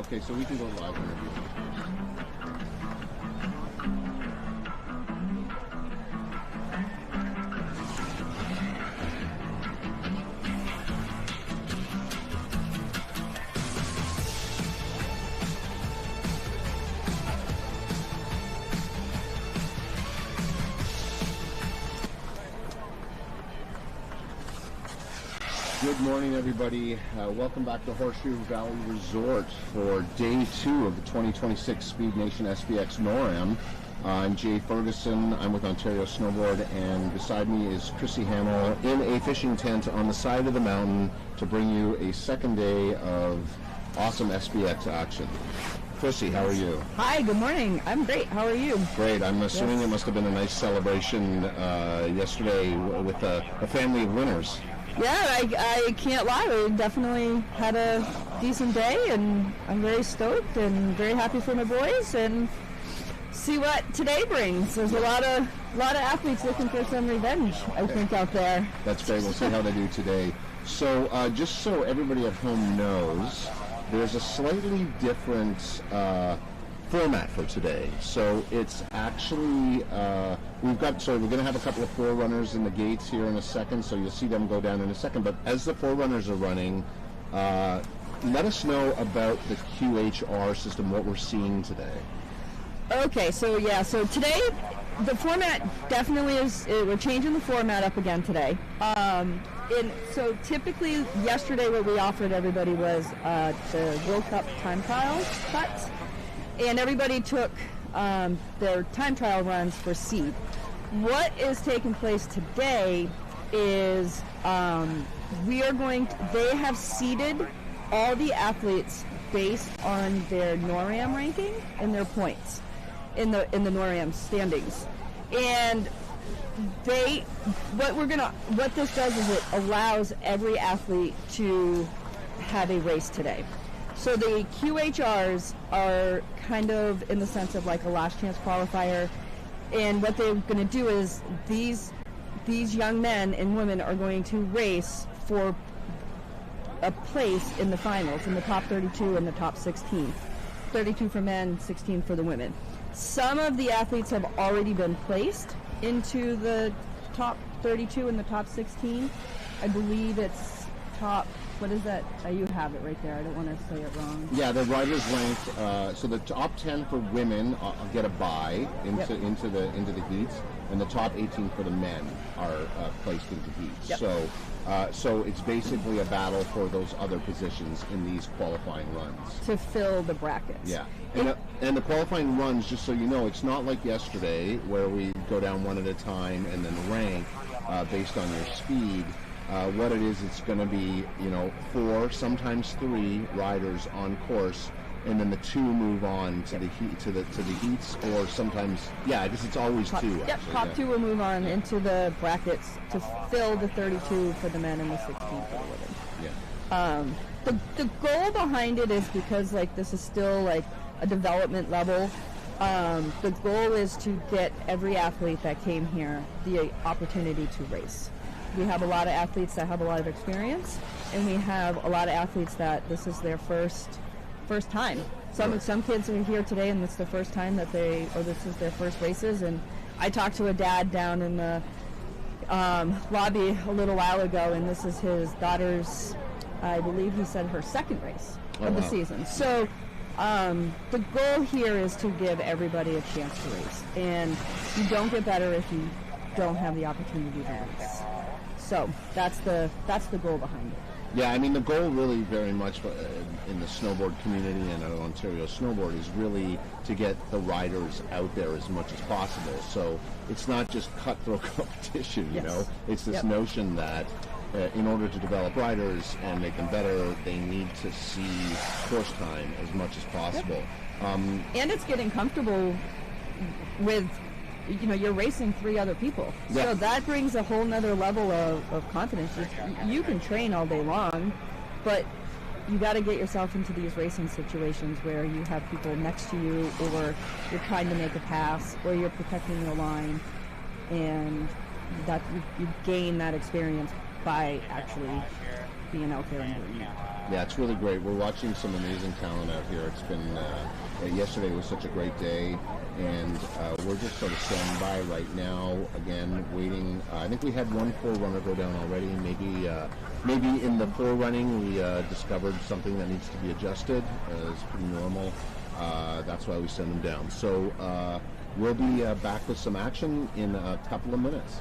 Okay, so we can go live interview. Good morning, everybody. Welcome back to Horseshoe Valley Resort for day 2 of the 2026 Speed Nation SBX NorAm. I'm Jay Ferguson. I'm with Ontario Snowboard, and beside me is Chrissy Hamill in a fishing tent on the side of the mountain to bring you a second day of awesome SBX action. Chrissy, how are you? Hi, good morning. I'm great. How are you? Great. I'm assuming it must have been a nice celebration yesterday with a family of winners. Yeah, I can't lie. We definitely had a decent day, and I'm very stoked and very happy for my boys, and see what today brings. There's a lot of athletes looking for some revenge, I think, out there. That's great. We'll see how they do today. So just so everybody at home knows, there's a slightly different format for today. So it's actually we're going to have a couple of forerunners in the gates here in a second, so you'll see them go down in a second. But as the forerunners are running, let us know about the QHR system, what we're seeing today. Okay, so today the format definitely is, we're changing the format up again today. So typically yesterday what we offered everybody was the World Cup time trial cuts. And everybody took their time trial runs for seed. What is taking place today is they have seeded all the athletes based on their NorAm ranking and their points in the NorAm standings. And what this does is it allows every athlete to have a race today. So the QHRs are kind of in the sense of like a last chance qualifier, and what they're going to do is these young men and women are going to race for a place in the finals, in the top 32 and the top 16. 32 for men, 16 for the women. Some of the athletes have already been placed into the top 32 and the top 16. I believe it's top... What is that? You have it right there. I don't want to say it wrong. Yeah, the riders ranked. So the top 10 for women get a bye into the heats, and the top 18 for the men are placed into heats. Yep. So it's basically a battle for those other positions in these qualifying runs to fill the brackets. Yeah, and the qualifying runs, just so you know, it's not like yesterday where we go down one at a time and then rank based on your speed. What it is, it's going to be 4, sometimes 3 riders on course, and then the 2 move on to the heats, or sometimes I guess it's always 2. Yep, top 2 will move on into the brackets to fill the 32 for the men and the 16 for the women. Yeah. The goal behind it is because this is still a development level. The goal is to get every athlete that came here the opportunity to race. We have a lot of athletes that have a lot of experience, and we have a lot of athletes that this is their first time. Some kids are here today, and it's the first time this is their first races. And I talked to a dad down in the lobby a little while ago, and this is his daughter's, I believe he said, her second race of the season. So the goal here is to give everybody a chance to race, and you don't get better if you don't have the opportunity to race. So that's the goal behind it. Yeah, I mean, the goal really very much in the snowboard community and at Ontario Snowboard is really to get the riders out there as much as possible. So it's not just cutthroat competition, you know. It's this notion that in order to develop riders and make them better, they need to see course time as much as possible. And it's getting comfortable with... you're racing 3 other people. So that brings a whole nother level of confidence. You can train all day long, but you got to get yourself into these racing situations where you have people next to you, or you're trying to make a pass, or you're protecting your line, and that you gain that experience by actually being out there and doing that. Yeah, it's really great. We're watching some amazing talent out here. It's been, yesterday was such a great day, and we're just sort of standing by right now, again, waiting. I think we had one forerunner go down already. Maybe in the forerunning we discovered something that needs to be adjusted. It's pretty normal. That's why we send them down. So we'll be back with some action in a couple of minutes.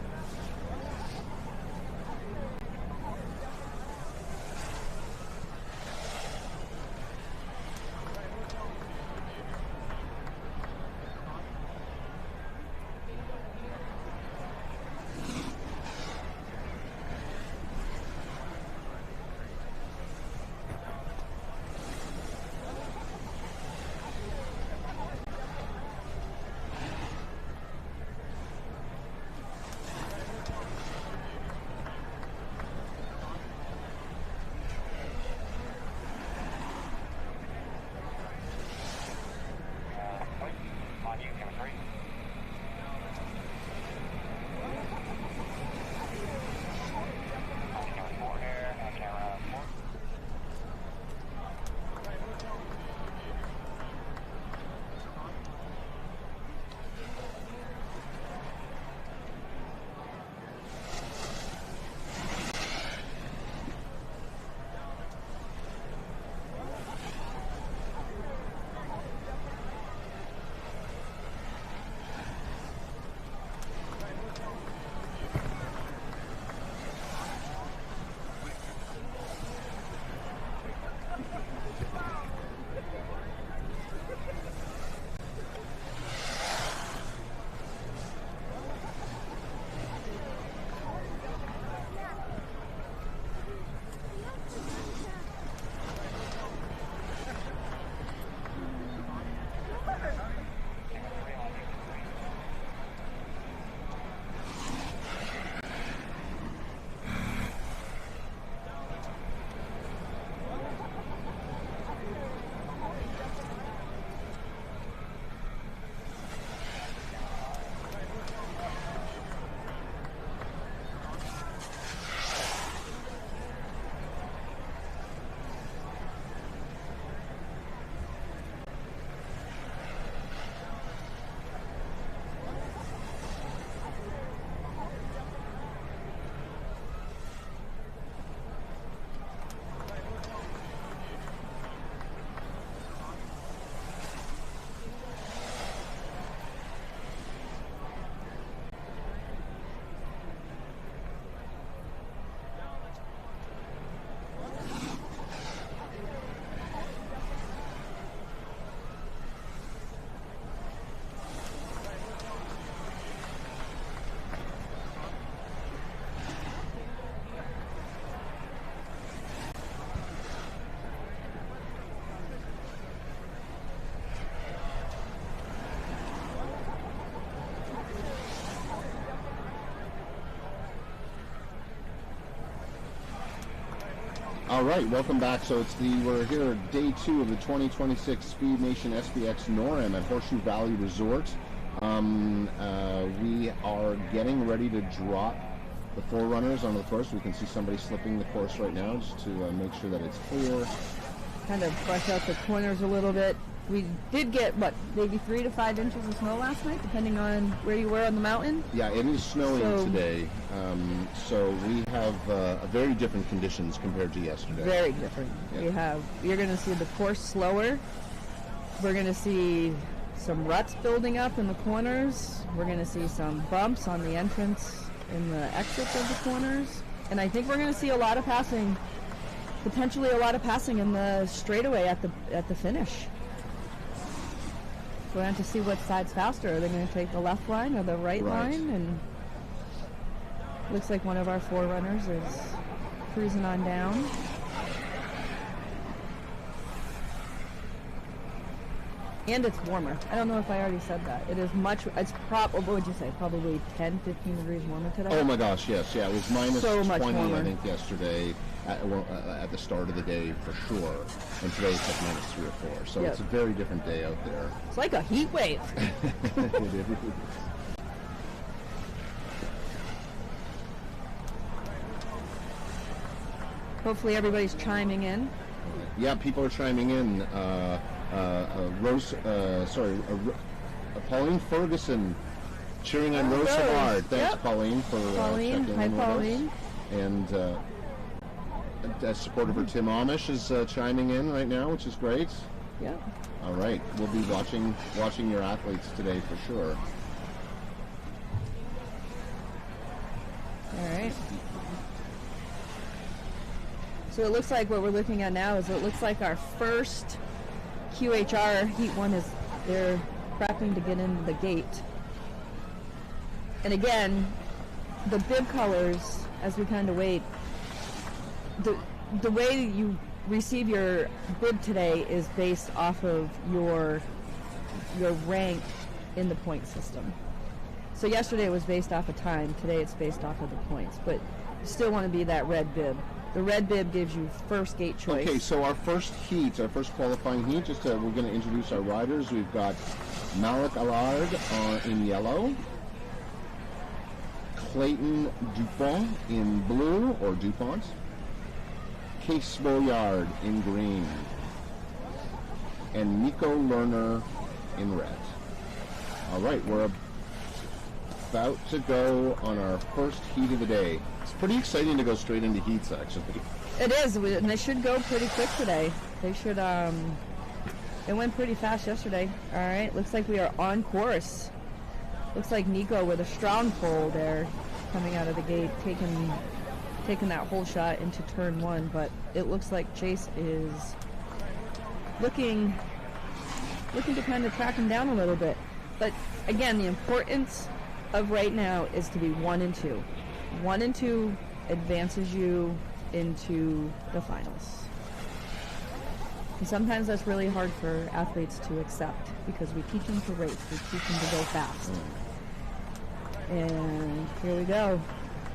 All right, welcome back. So we're here day 2 of the 2026 Speed Nation SBX NorAm at Horseshoe Valley Resort. We are getting ready to drop the forerunners onto the course. We can see somebody slipping the course right now just to make sure that it's clear. Kind of brush out the corners a little bit. We did get, maybe 3 to 5 inches of snow last night, depending on where you were on the mountain. Yeah, it is snowing today. So we have very different conditions compared to yesterday. Very different. Yeah. You're going to see the course slower. We're going to see some ruts building up in the corners. We're going to see some bumps on the entrance and the exits of the corners. And I think we're going to see a lot of passing, potentially a lot of passing in the straightaway at the finish. We're going to have to see what side's faster. Are they going to take the left line or the right line? And looks like one of our forerunners is cruising on down. And it's warmer. I don't know if I already said that. It is what would you say, probably 10, 15 degrees warmer today? Oh my gosh, yes. Yeah, it was minus so 20, warmer. I think, yesterday at the start of the day for sure. And today it's like minus 3 or 4. So it's a very different day out there. It's like a heat wave. Hopefully everybody's chiming in. Yeah, people are chiming in. Pauline Ferguson cheering on Rose Savard. Thanks, yep. Pauline, for checking in with Pauline. us. And a supporter for Tim Amish is chiming in right now, which is great. Yeah. All right, we'll be watching your athletes today for sure. All right. So it looks like what we're looking at now is it looks like our first QHR Heat 1 is they're prepping to get into the gate. And again, the bib colors, as we kind of wait, the way you receive your bib today is based off of your rank in the point system. So yesterday it was based off of time. Today it's based off of the points. But you still want to be that red bib. The red bib gives you first gate choice. Okay, so our first heat, our first qualifying heat, we're going to introduce our riders. We've got Malik Allard in yellow, Clayton Dupont in blue, or DuPont, Case Boyard in green, and Nico Lerner in red. All right, we're about to go on our first heat of the day. It's pretty exciting to go straight into heats, actually. It is, and they should go pretty quick today. They should, it went pretty fast yesterday. All right, looks like we are on course. Looks like Nico with a strong pull there coming out of the gate, taking that whole shot into turn 1, but it looks like Chase is looking to kind of track him down a little bit. But again, the importance of right now is to be 1 and 2. 1 and 2 advances you into the finals. And sometimes that's really hard for athletes to accept because we teach them to race, we teach them to go fast. And here we go.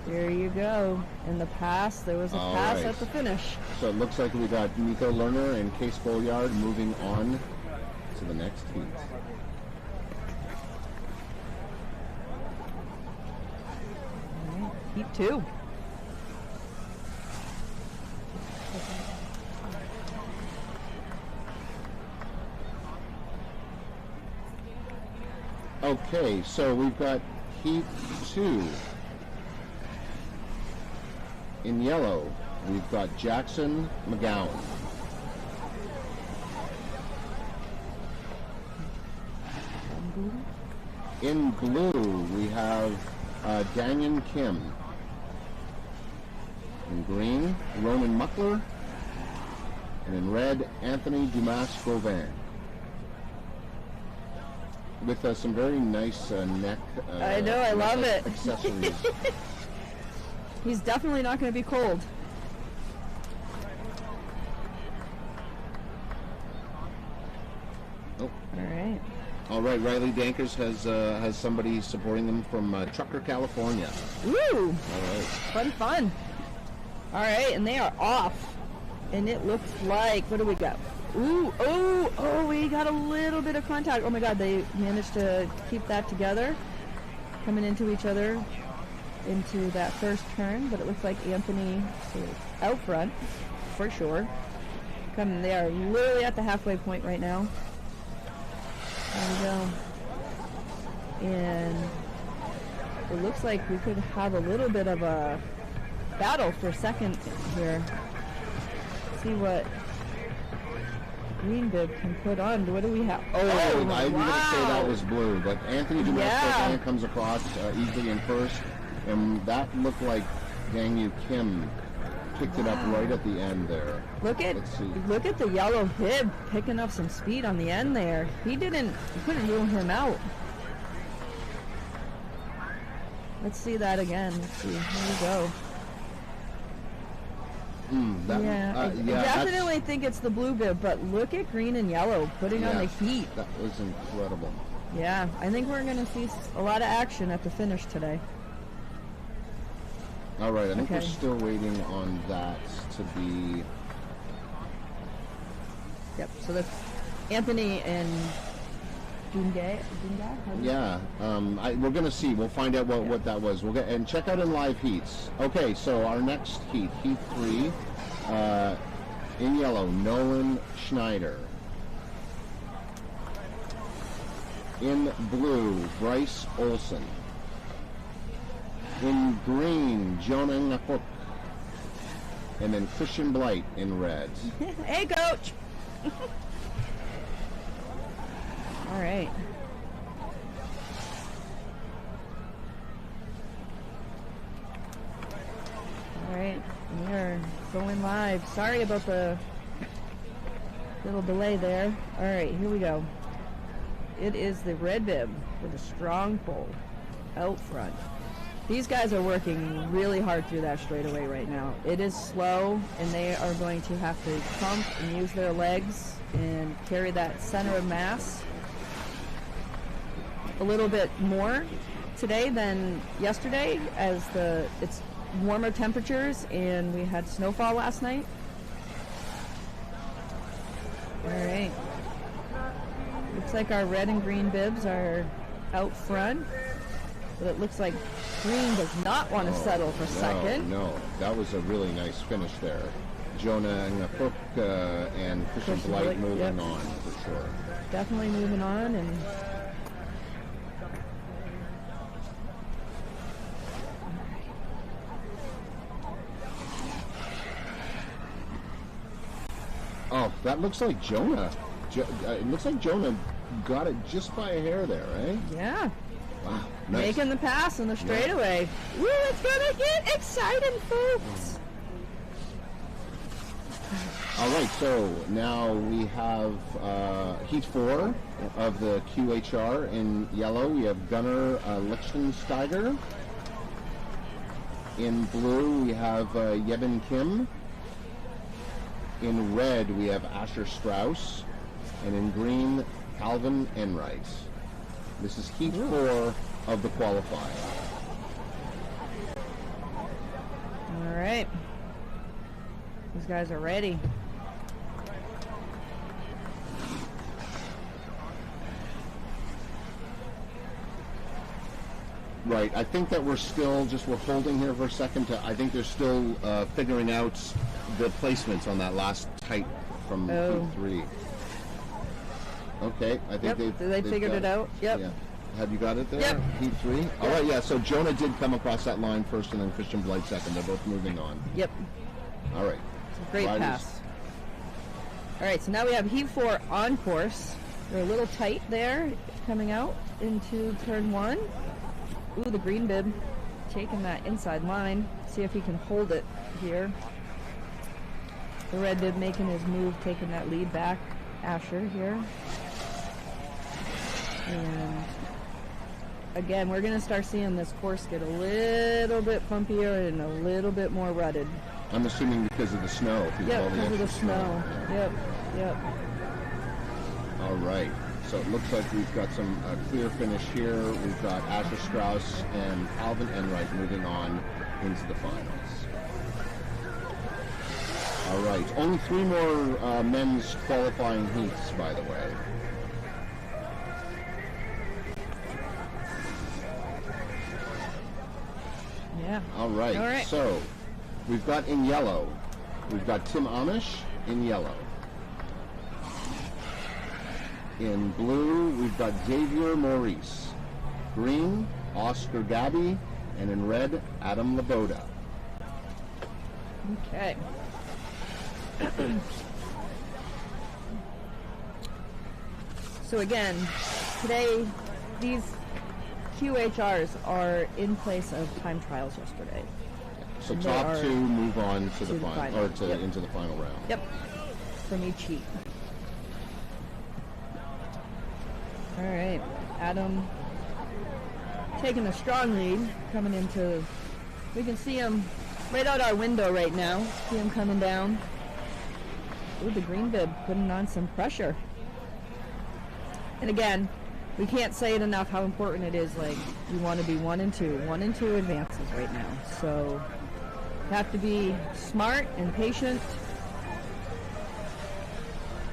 There you go. In the pass, there was a pass at the finish. So it looks like we got Nico Lerner and Case Bolyard moving on to the next heat. All right, heat 2. Okay, so we've got heat 2. In yellow, we've got Jackson McGowan. In blue, we have Danyan Kim. In green, Roman Muckler. And in red, Anthony Dumas-Gauvin. With some very nice neck. I know, I love it. Accessories. He's definitely not going to be cold. Oh. All right. All right, Riley Dankers has somebody supporting them from Trucker, California. Ooh. All right. Fun. All right, and they are off. And it looks like, what do we got? Ooh, oh, we got a little bit of contact. Oh my God, they managed to keep that together, coming into each other into that first turn, but it looks like Anthony is out front for sure. They are literally at the halfway point right now. There we go. And it looks like we could have a little bit of a battle for second here. See what green bib can put on. What do we have? Oh, I was going to say that was blue, but Anthony Dumas comes across easily in first, and that looked like Dangyu Kim picked it up right at the end there. Look at the yellow bib picking up some speed on the end there. He couldn't rule him out. Let's see that again. Let's see. Here we go. I definitely think it's the blue bib, but look at green and yellow putting on the heat. That was incredible. Yeah, I think we're going to see a lot of action at the finish today. All right, I think we're still waiting on that to be... Yep, so that's Anthony and Dungay? Yeah, we're going to see. We'll find out what that was. We'll get and check out in live heats. Okay, so our next heat, heat 3, In yellow, Nolan Schneider. In blue, Bryce Olson. In green, Jonah Ngapuk. And then Christian Blight in red. Hey, coach! All right. All right, we are going live. Sorry about the little delay there. All right, here we go. It is the red bib with a strong pull out front. These guys are working really hard through that straightaway right now. It is slow, and they are going to have to pump and use their legs and carry that center of mass a little bit more today than yesterday, as it's warmer temperatures and we had snowfall last night. All right. Looks like our red and green bibs are out front, but it looks like green does not want to settle for second. No, that was a really nice finish there. Jonah Ngapuk and Christian Blight moving on for sure. Definitely moving on. And oh, that looks like Jonah. It looks like Jonah got it just by a hair there, right? Yeah. Wow, nice. Making the pass in the straightaway. Woo, it's gonna get exciting, folks. All right, so now we have Heat 4 of the QHR in yellow. We have Gunnar Lichtensteiger. In blue, we have Yebin Kim. In red, we have Asher Strauss. And in green, Calvin Enright. This is Heat 4 of the qualifier. All right. These guys are ready. Right. I think that we're holding here for a second. I think they're still figuring out the placements on that last tight from Heat 3. Okay, I think they figured it out. Yep. Yeah. Have you got it there? Yep. Heat 3? Yep. All right, yeah, so Jonah did come across that line first and then Christian Blight second. They're both moving on. Yep. All right. It's a great pass. All right, so now we have Heat 4 on course. They're a little tight there, coming out into turn 1. Ooh, the green bib taking that inside line. See if he can hold it here. The red bib making his move, taking that lead back. Asher here. And again, we're going to start seeing this course get a little bit bumpier and a little bit more rutted. I'm assuming because of the snow. Yep, because of the snow. Yep. All right. So it looks like we've got some clear finish here. We've got Asher Strauss and Calvin Enright moving on into the finals. All right. Only 3 more men's qualifying heats, by the way. Yeah. All right. So we've got in yellow, we've got Tim Amish in yellow. In blue, we've got Xavier Maurice. Green, Oscar Gabby. And in red, Adam Laboda. Okay. So again, today, these QHRs are in place of time trials yesterday. So top 2 move on to the final, or into the final round. Yep. From each heat. All right, Adam taking a strong lead, coming into, we can see him right out our window right now. See him coming down. Ooh, the green bib putting on some pressure. And again, we can't say it enough how important it is. Like, you want to be 1 and 2. 1 and 2 advances right now. So you have to be smart and patient.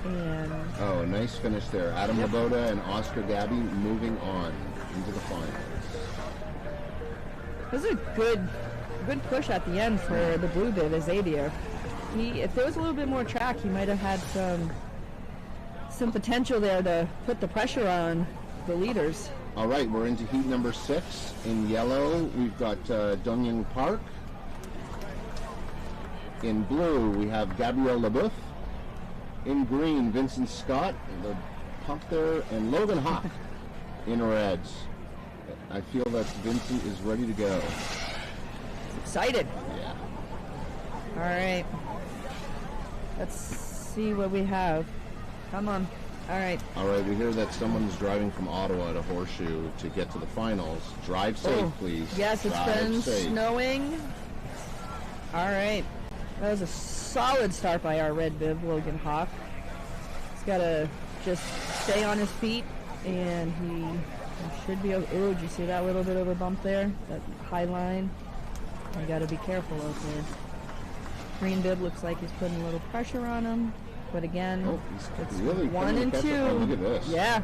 And oh, a nice finish there. Adam Laboda and Oscar Gabby moving on into the finals. This is a good push at the end for the blue bib, Xavier. if there was a little bit more track, he might have had some potential there to put the pressure on the leaders. All right, we're into heat number 6. In yellow, we've got Dongying Park. In blue, we have Gabriel Leboeuf. In green, Vincent Scott, the pump there, and Logan Hawk in red. I feel that Vincent is ready to go. Excited. Yeah. All right. Let's see what we have. Come on. All right. All right, we hear that someone's driving from Ottawa to Horseshoe to get to the finals. Drive safe, please. Yes, it's been snowing. All right. That was a solid start by our red bib, Logan Hawk. He's got to just stay on his feet, and he should be... Oh, did you see that little bit of a bump there? That high line? You got to be careful out there. Green bib looks like he's putting a little pressure on him. But again, it's really 1 and 2. Oh, look at this. Yeah.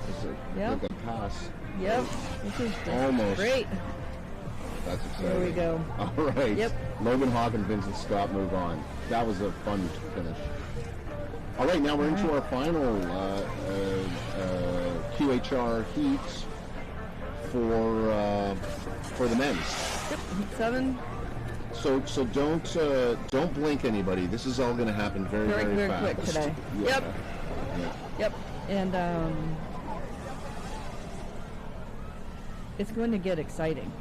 It's like a pass. Yep. This is almost great. That's exciting. There we go. All right. Yep. Logan Hawk and Vincent Scott move on. That was a fun finish. All right, now we're into our final QHR heat for the men's. Yep. Heat 7. So don't blink, anybody. This is all going to happen very fast. Quick today. Yeah. Yep. And it's going to get exciting.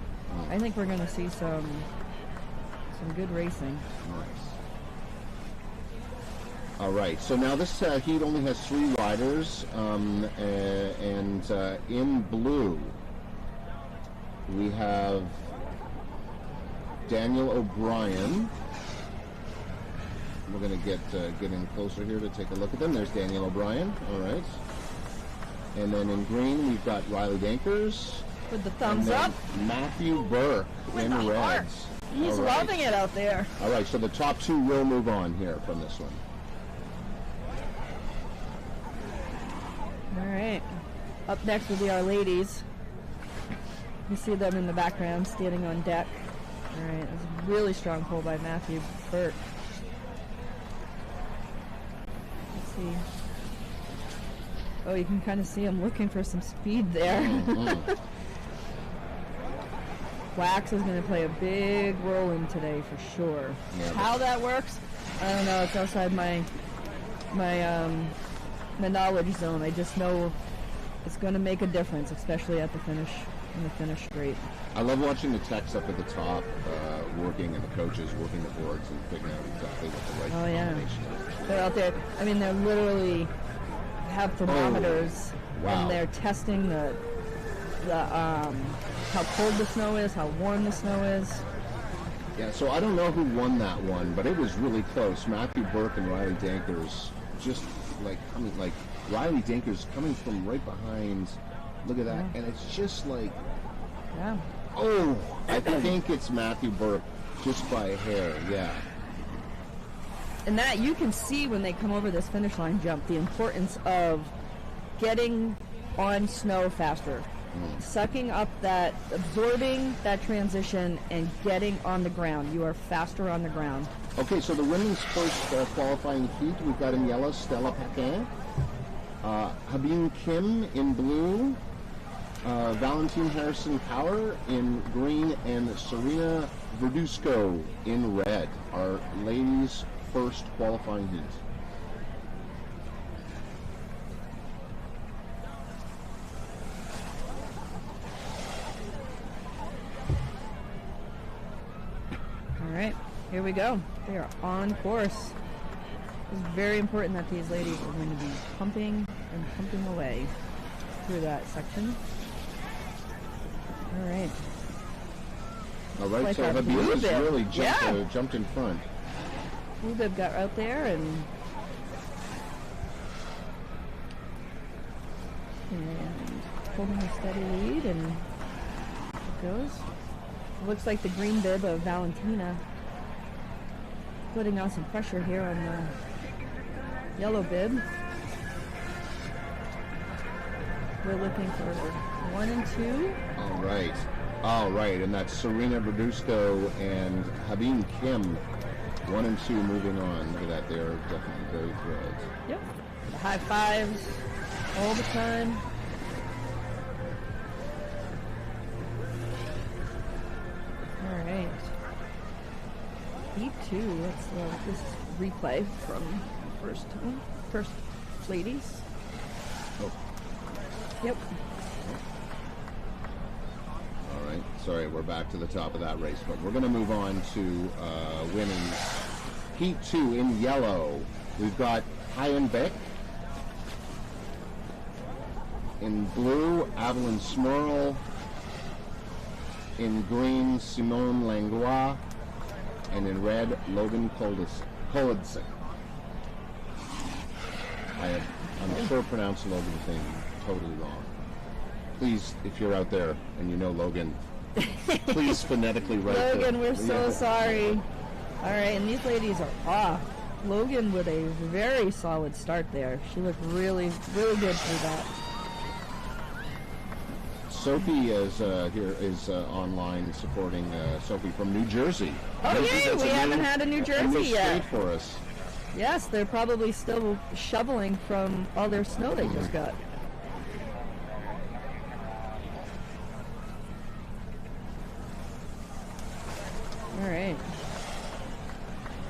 I think we're going to see some good racing. Nice. All right. So now this heat only has 3 riders, and in blue we have Daniel O'Brien. We're going to get in closer here to take a look at them. There's Daniel O'Brien. All right. And then in green, we've got Riley Dankers. With the thumbs up. Matthew Burke in reds. He's loving it out there. All right, so the top 2 will move on here from this one. All right. Up next will be our ladies. You see them in the background standing on deck. All right, that's a really strong pull by Matthew Burke. Let's see. Oh, you can kind of see him looking for some speed there. Mm-hmm. Wax is going to play a big role in today for sure. Yeah, how that works, I don't know. It's outside my knowledge zone. I just know it's going to make a difference, especially at the finish, in the finish straight. I love watching the techs up at the top working, and the coaches working the boards and figuring out exactly what the right combination is. They're out there. I mean, they literally have thermometers, and they're testing the how cold the snow is, how warm the snow is. Yeah, so I don't know who won that one, but it was really close. Matthew Burke and Riley Dankers just like Riley Dankers coming from right behind. Look at that, and it's just like, oh, I think it's Matthew Burke just by a hair, yeah. And that you can see when they come over this finish line jump, the importance of getting on snow faster. Sucking up that, absorbing that transition, and getting on the ground. You are faster on the ground. Okay, so the women's first qualifying heat, we've got in yellow Stella Paquin, Habeen Kim in blue, Valentine Harrison Power in green, and Serena Verduzco in red. Our ladies' first qualifying heat. All right, here we go. They are on course. It's very important that these ladies are going to be pumping and pumping away through that section. All right. All right, like so Habib really jumped in front. Blue bib got out there and holding a steady lead, and it goes. It looks like the green bib of Valentina putting on some pressure here on the yellow bib. We're looking for 1 and 2. All right, and that's Serena Verduzco and Habeen Kim 1 and 2 moving on. Look at that. They are definitely very thrilled. Yep. High fives all the time. All right. Heat 2. Let's this replay from first ladies. Oh. Yep. All right. Sorry, we're back to the top of that race, but we're going to move on to women's Heat 2 in yellow. We've got Hyen Beck. In blue, Evelyn Smurl. In green, Simone Langlois. And in red, Logan Kolodzik. I'm sure pronounced Logan's name totally wrong. Please, if you're out there and you know Logan, please phonetically write Logan, we're so sorry. All right, and these ladies are off. Logan with a very solid start there. She looked really, really good for that. Sophie is online supporting Sophie from New Jersey. Oh, yay! We haven't had a New Jersey yet. For us. Yes, they're probably still shoveling from all their snow they just got. All right.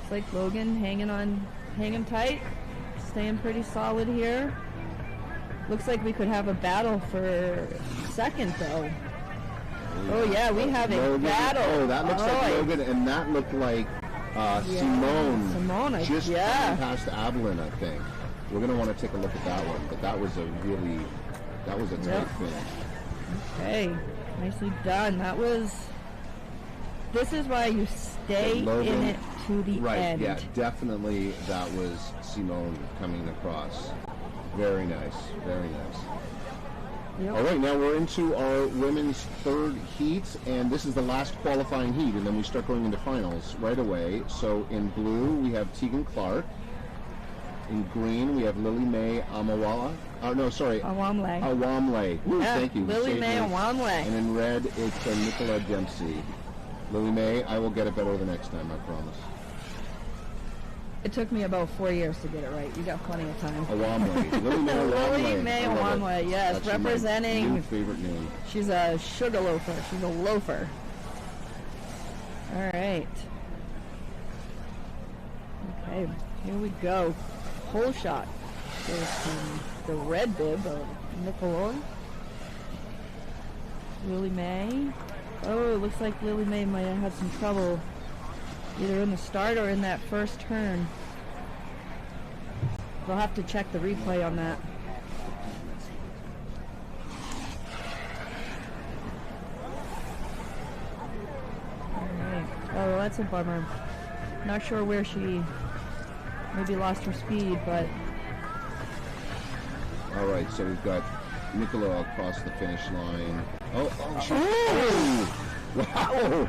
It's like Logan hanging tight, staying pretty solid here. Looks like we could have a battle for second, though. Oh, yeah, we have a battle. Oh, that looks like Logan, and that looked like Simone. Simone, just past Evelyn, I think. We're going to want to take a look at that one, but that was a tight finish. Okay, nicely done. This is why you stay in it to the end. Right, yeah, definitely that was Simone coming across. Very nice, very nice. Yep. All right, now we're into our women's third heat, and this is the last qualifying heat, and then we start going into finals right away. So in blue, we have Tegan Clark. In green, we have Lily Mae Awamle. Woo, yeah, thank you. Lily Mae Awamle. And in red, it's Nicola Dempsey. Lily Mae, I will get it better the next time, I promise. It took me about 4 years to get it right. You got plenty of time. Awamle. Lily Mae Awamle, yes. That's representing. My new favorite name. She's a sugar loafer. She's a loafer. All right. Okay, here we go. Hole shot. Goes from the red bib of Nicola. Lily Mae. Oh, it looks like Lily Mae might have had some trouble either in the start or in that first turn. We'll have to check the replay on that. Alright. Oh, that's a bummer. Not sure where she maybe lost her speed, but... Alright, so we've got Nicola across the finish line. Wow!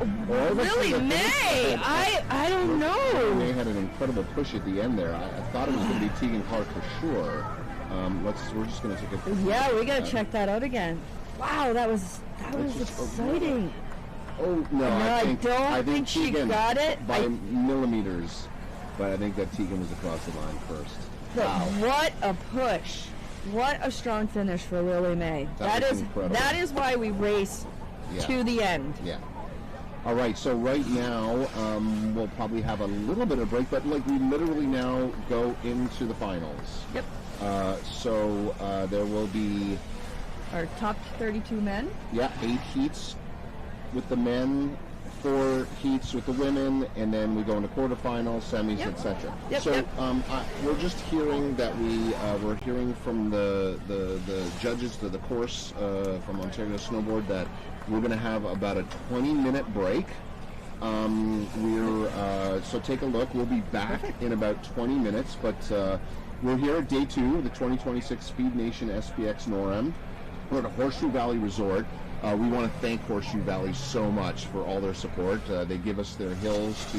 Really, May? I don't know. May had an incredible push at the end there. I thought it was going to be Tegan Clark for sure. We're just going to take a... Yeah, we got to check that out again. Wow, that was exciting. Oh, no, I think she Tegan got it. By millimeters, but I think that Tegan was across the line first. Wow. What a push. What a strong finish for Lily Mae. That is why we race to the end. Yeah. All right, so right now we'll probably have a little bit of break, but like we literally now go into the finals. Yep. So there will be our top 32 men. Yeah, 8 heats with the men, 4 heats with the women, and then we go into quarterfinals, semis, etc. So we're just hearing that we're hearing from the judges to the course from Ontario Snowboard that we're going to have about a 20-minute break. So take a look. We'll be back in about 20 minutes, but we're here at day 2, the 2026 Speed Nation SBX NorAm. We're at Horseshoe Valley Resort. We want to thank Horseshoe Valley so much for all their support. They give us their hills to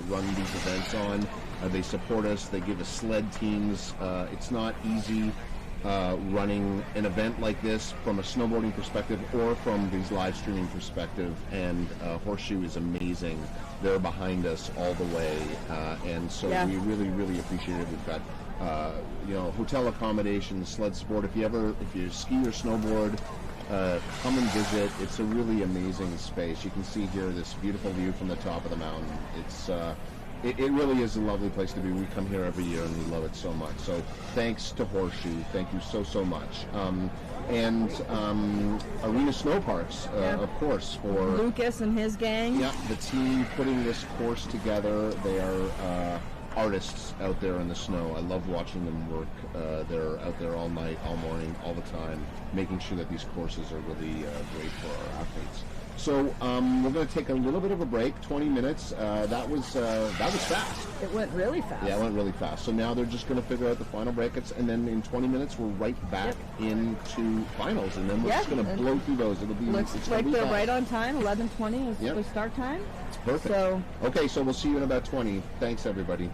run these events on. They support us. They give us sled teams. It's not easy running an event like this from a snowboarding perspective or from these live streaming perspective, and Horseshoe is amazing. They're behind us all the way, and so we really, really appreciate it. We've got hotel accommodations, sled sport. If you ski or snowboard, come and visit. It's a really amazing space. You can see here this beautiful view from the top of the mountain. It really is a lovely place to be. We come here every year and we love it so much. So thanks to Horseshoe. Thank you so much. And Arena Snow Parks, of course, for Lucas and his gang. Yeah, the team putting this course together. They are artists out there in the snow. I love watching them work. They're out there all night, all morning, all the time, making sure that these courses are really great for our athletes. So we're going to take a little bit of a break, 20 minutes. That was fast. It went really fast. Yeah, it went really fast. So now they're just going to figure out the final brackets, and then in 20 minutes we're right back into finals, and then we're just going to blow through those. It'll be looks like they're right on time. 11:20 is the start time. Perfect. So okay, so we'll see you in about 20. Thanks, everybody.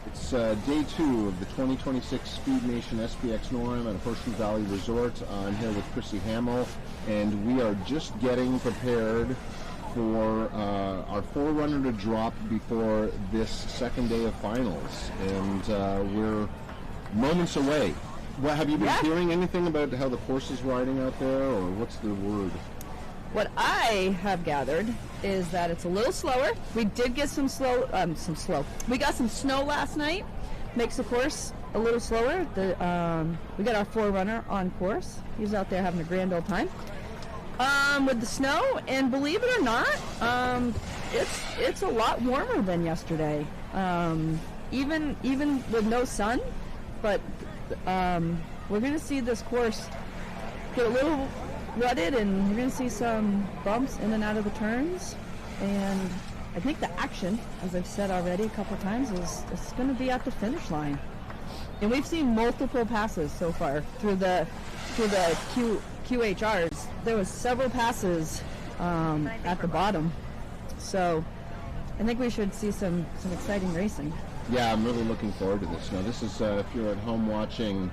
It's day 2 of the 2026 Speed Nation SBX NorAm at Horseshoe Valley Resort. I'm here with Chrissy Hamill, and we are just getting prepared for our forerunner to drop before this second day of finals, and we're moments away. Well, have you been hearing anything about how the course is riding out there, or what's the word? What I have gathered is that it's a little slower. We did get We got some snow last night. Makes the course a little slower. We got our forerunner on course. He's out there having a grand old time. With the snow, and believe it or not, it's a lot warmer than yesterday. Even with no sun, but we're going to see this course get a little rutted, and we're going to see some bumps in and out of the turns. And I think the action, as I've said already a couple of times, is going to be at the finish line. And we've seen multiple passes so far through the QHRs. There was several passes at the bottom, so I think we should see some exciting racing. Yeah, I'm really looking forward to this. Now, this is if you're at home watching,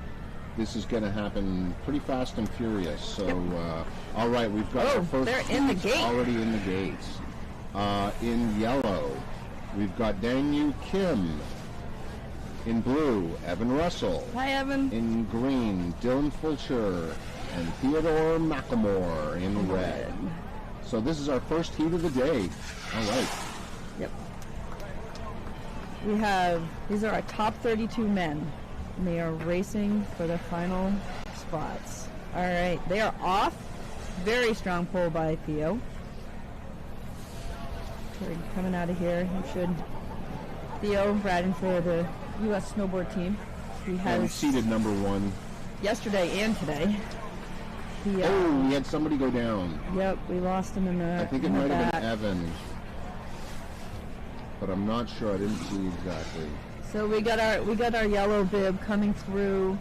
this is going to happen pretty fast and furious. So, all right, we've got our first they're in the gate. Already in the gates. In yellow, we've got Daniel Kim. In blue, Evan Russell. Hi, Evan. In green, Dylan Fulcher and Theodore McElmore in red. So this is our first heat of the day. All right. Yep. These are our top 32 men, and they are racing for the final spots. All right, they are off. Very strong pull by Theo. We're coming out of here. Theo riding for the U.S. snowboard team. He has seated number 1 yesterday and today. We had somebody go down. Yep, we lost him in the. I think it might have been Evan, but I'm not sure. I didn't see exactly. So we got our yellow bib coming through,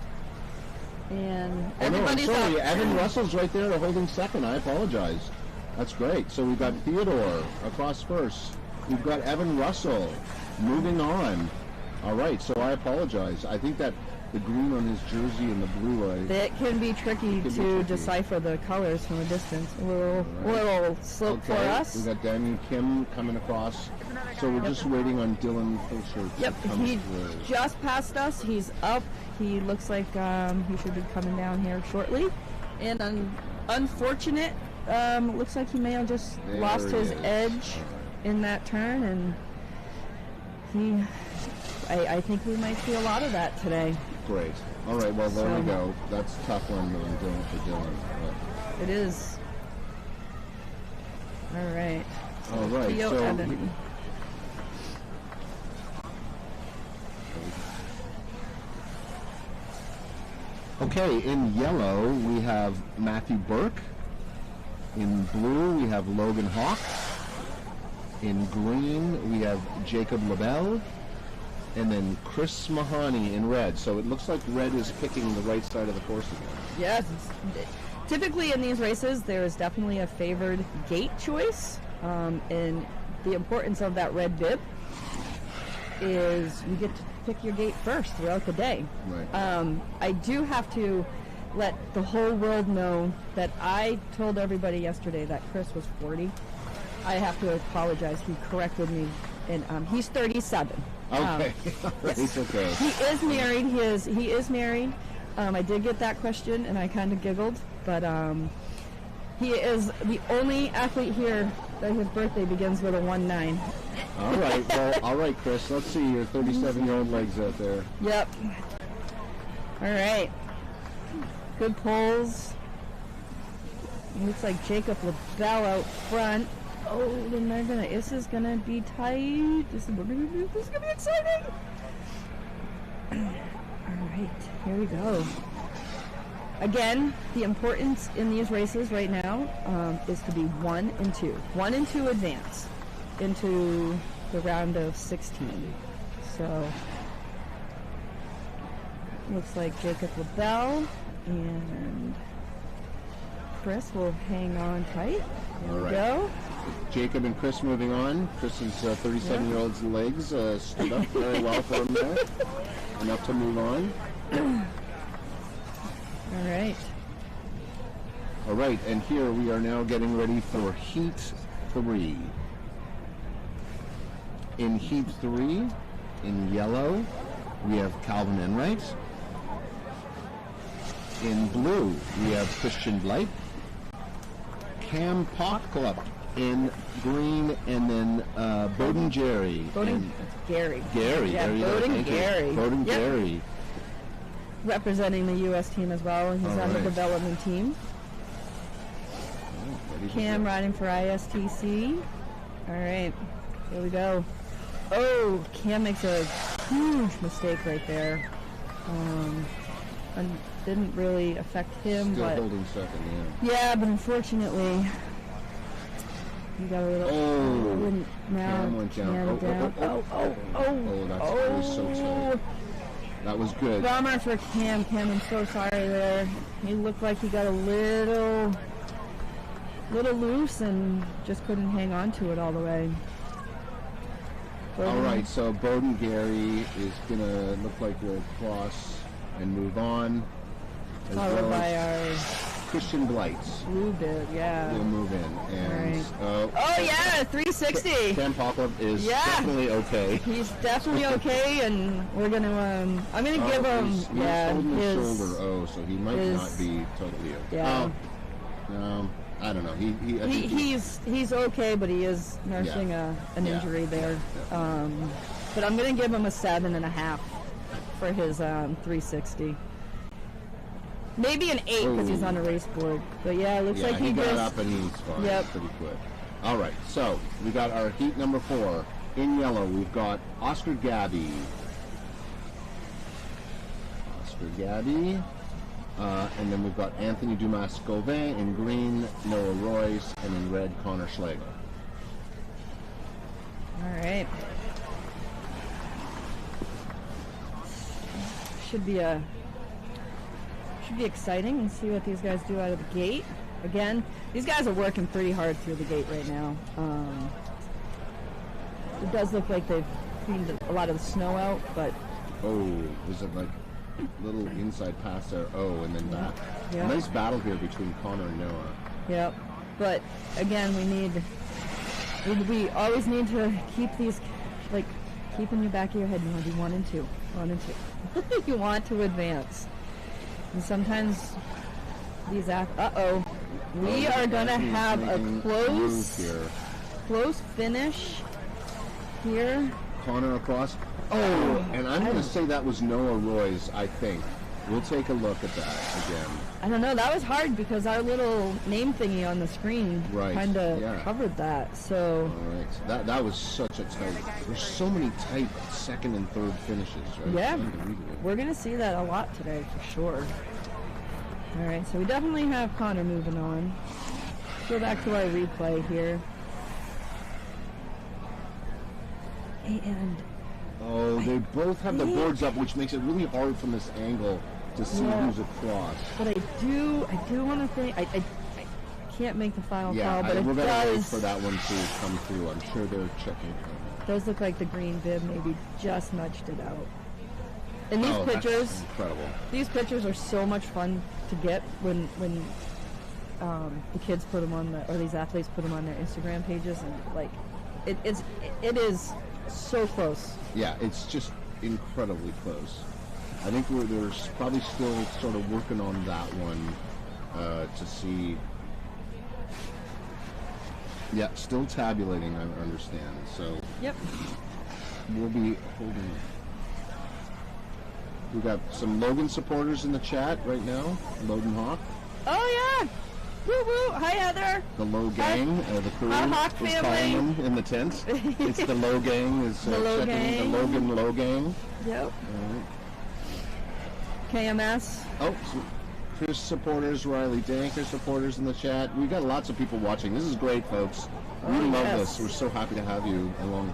and everybody's sorry, Evan Russell's right there holding second. I apologize. That's great. So we've got Theodore across first. We've got Evan Russell moving on. All right, so I apologize. I think that the green on his jersey and the blue, it can be tricky to decipher the colors from a distance. A little slope for us. We've got Daniel Kim coming across. So we're just waiting on Dylan Fulcher to come he through. Just passed us. He's up. He looks like he should be coming down here shortly. And unfortunate, looks like he may have just lost his edge in that turn, and I think we might see a lot of that today. Great. All right, well, there we go. That's a tough one for Dylan. It is. All right. All right. Theo Evan. Okay, in yellow, we have Matthew Burke. In blue, we have Logan Hawk. In green, we have Jacob LaBelle. And then Chris Mahoney in red. So it looks like red is picking the right side of the course again. Yes. Typically in these races, there is definitely a favored gate choice. And the importance of that red bib is you get to pick your gate first throughout the day. Right. I do have to let the whole world know that I told everybody yesterday that Chris was 40. I have to apologize. He corrected me, and he's 37. Okay. It's okay. He is married. He is married. I did get that question, and I kind of giggled. But he is the only athlete here that his birthday begins with a 1-9. All right. Well, all right, Chris. Let's see your 37-year-old legs out there. Yep. All right. Good pulls. Looks like Jacob LaBelle out front. Oh, this is gonna be tight. This is gonna be exciting. All right, here we go. Again, the importance in these races right now is to be 1 and 2. 1 and 2 advance into the round of 16. So looks like Jacob LaBelle and Chris will hang on tight. There we go. Jacob and Chris moving on. Chris's 37-year-old's legs stood up very well for him there. Enough to move on. All right. All right, and here we are now getting ready for Heat 3. In Heat 3, in yellow, we have Calvin Enright. In blue, we have Christian Blight. Cam Popclub in green, and then Bowden Jerry. Gary. Gary, yeah, there you go. Bowden Gary. Bowden Yep. Gary. Representing the U.S. team as well, and he's All on the right. development team. Cam riding for ISTC. All right, here we go. Oh, Cam makes a huge mistake right there. And didn't really affect him, Still but holding second, yeah, but unfortunately, he got a little. Oh, now Cam went down. Oh, that's really so tight. That was good. Bummer for Cam. Cam, I'm so sorry there. He looked like he got a little loose and just couldn't hang on to it all the way. All right, so Bowden Gary is going to look like we'll cross and move on. Followed by our Christian Blight blue bit, yeah. will move in. And Right. oh yeah, 360. Cam Popclub is Yeah. definitely okay. He's definitely okay, and we're gonna. I'm gonna give him. He's holding his his shoulder. Oh, so he might his- not be totally okay. Yeah. I don't know. I think He's okay, but he is nursing an Yeah. injury there. Yeah. But I'm gonna give him a 7.5 for his 360. Maybe an 8 because he's on a race board. But yeah, it looks like he got just. up and he's fine. Yep. Pretty quick. All right, so we got our heat number 4. In yellow, we've got Oscar Gabby. And then we've got Anthony Dumas-Gauvin in green, Noah Royce, and in red, Connor Schlegel. All right. Should be exciting and see what these guys do out of the gate. Again, these guys are working pretty hard through the gate right now. It does look like they've cleaned a lot of the snow out, but Oh, was it like little inside pass there? Oh, and then back. Yeah. Nice battle here between Connor and Noah. yep. But again, we always need to keep these, like, keep in the back of your head. You want to do 1 and 2, 1 and 2. You want to advance, and sometimes these we are gonna have a close finish here. Connor across. Oh, And I'm going to say that was Noah Roy's, I think. We'll take a look at that again. I don't know. That was hard because our little name thingy on the screen kind of covered that. So. All right. That was such a tight. There's so many tight second and third finishes, right? Yeah, we're going to see that a lot today for sure. All right, so we definitely have Connor moving on. Go back to our replay here. And oh, they both have the boards up, which makes it really hard from this angle to see who's across. But I do want to think. I can't make the final call, but we're it gonna wait does. for that one to come through. I'm sure they're checking. Does look like the green bib maybe just nudged it out. And these pictures, that's incredible. These pictures are so much fun to get when the kids put them on or these athletes put them on their Instagram pages, and like it is so close. Yeah, it's just incredibly close. I think they're probably still sort of working on that one to see. Yeah, still tabulating, I understand. So yep, we'll be holding it. We got some Logan supporters in the chat right now. Logan Hawk. Oh yeah! Woo woo! Hi Heather. The Low Gang, the crew our Hawk is family. calling them in the tent. It's the Low Gang is The Low checking Gang. the Logan Low Gang. Yep. All right. KMS. Oh, some Chris supporters, Riley Danker supporters in the chat. We got lots of people watching. This is great, folks. We love this. We're so happy to have you along.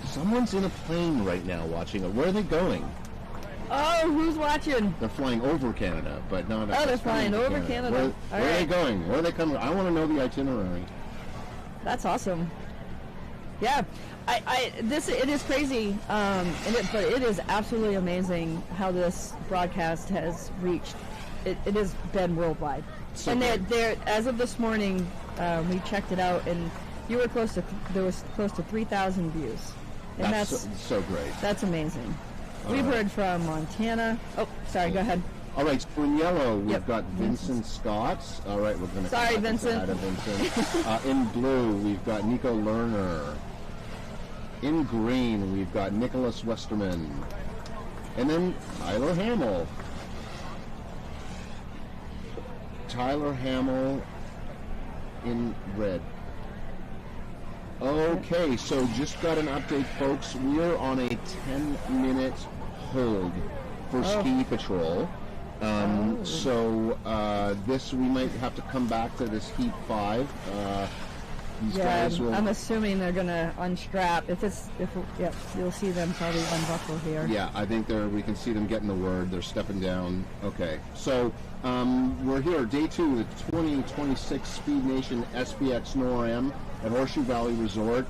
Someone's in a plane right now watching it. Where are they going? Oh, who's watching? They're flying over Canada, but not. Oh, they're flying over Canada. Where are they going? Where are they coming? I want to know the itinerary. That's awesome. Yeah, it is crazy, but it is absolutely amazing how this broadcast has reached. It has been worldwide, so and they're as of this morning, we checked it out, and you were there was close to 3,000 views, and that's so great. That's amazing. We've heard from Montana. Oh, sorry, go ahead. All right, so in yellow, we've got Vincent Scott. All right, we're going to Sorry, Vincent. In blue, we've got Nico Lerner. In green, we've got Nicholas Westerman. And then Tyler Hamill. Tyler Hamill in red. Okay, so just got an update, folks. We're on a 10-minute hold for Ski Patrol. So this, we might have to come back to this Heat 5. These guys will, I'm assuming they're gonna unstrap. You'll see them probably unbuckle here. Yeah, I think we can see them getting the word. They're stepping down. Okay, so we're here, day 2, the 2026 Speed Nation SBX NorAm at Horseshoe Valley Resort.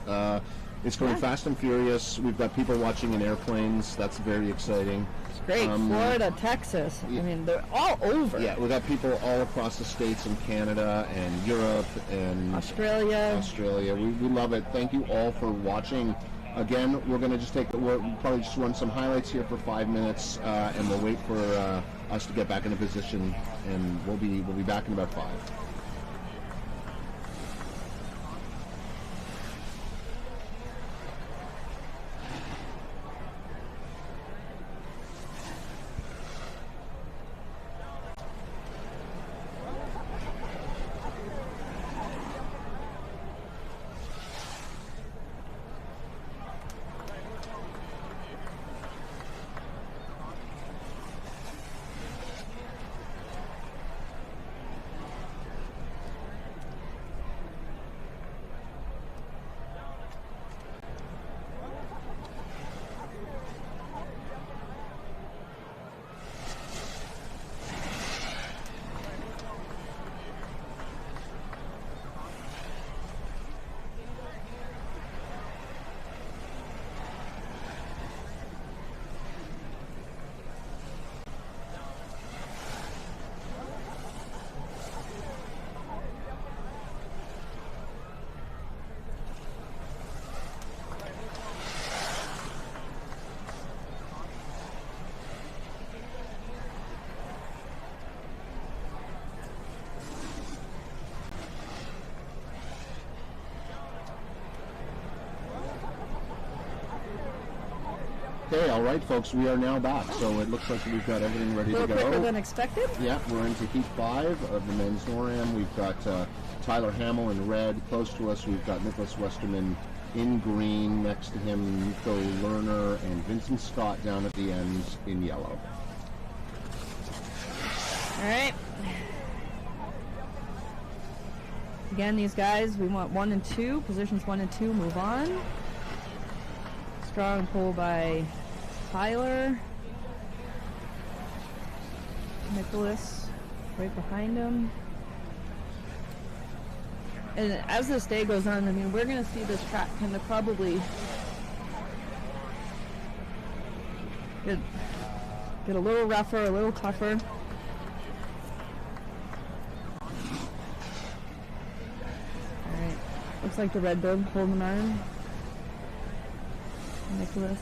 It's going fast and furious. We've got people watching in airplanes. That's very exciting. It's great. Florida, Texas. I mean, they're all over. Yeah, we've got people all across the States and Canada and Europe and Australia. We love it. Thank you all for watching. Again, we're going to just we'll probably just run some highlights here for 5 minutes, and we'll wait for us to get back into position, and we'll be back in about 5. Okay, all right, folks, we are now back. So it looks like we've got everything ready to go. A little quicker than expected. Yeah, we're into Heat 5 of the men's NorAm. We've got Tyler Hamill in red. Close to us, we've got Nicholas Westerman in green. Next to him, Nico Lerner and Vincent Scott down at the ends in yellow. All right. Again, these guys, we want 1 and 2. Positions 1 and 2, move on. Strong pull by Tyler. Nicholas right behind him. And as this day goes on, I mean, we're going to see this track kind of probably get a little rougher, a little tougher. All right. Looks like the Red Bull holding on. Nicholas.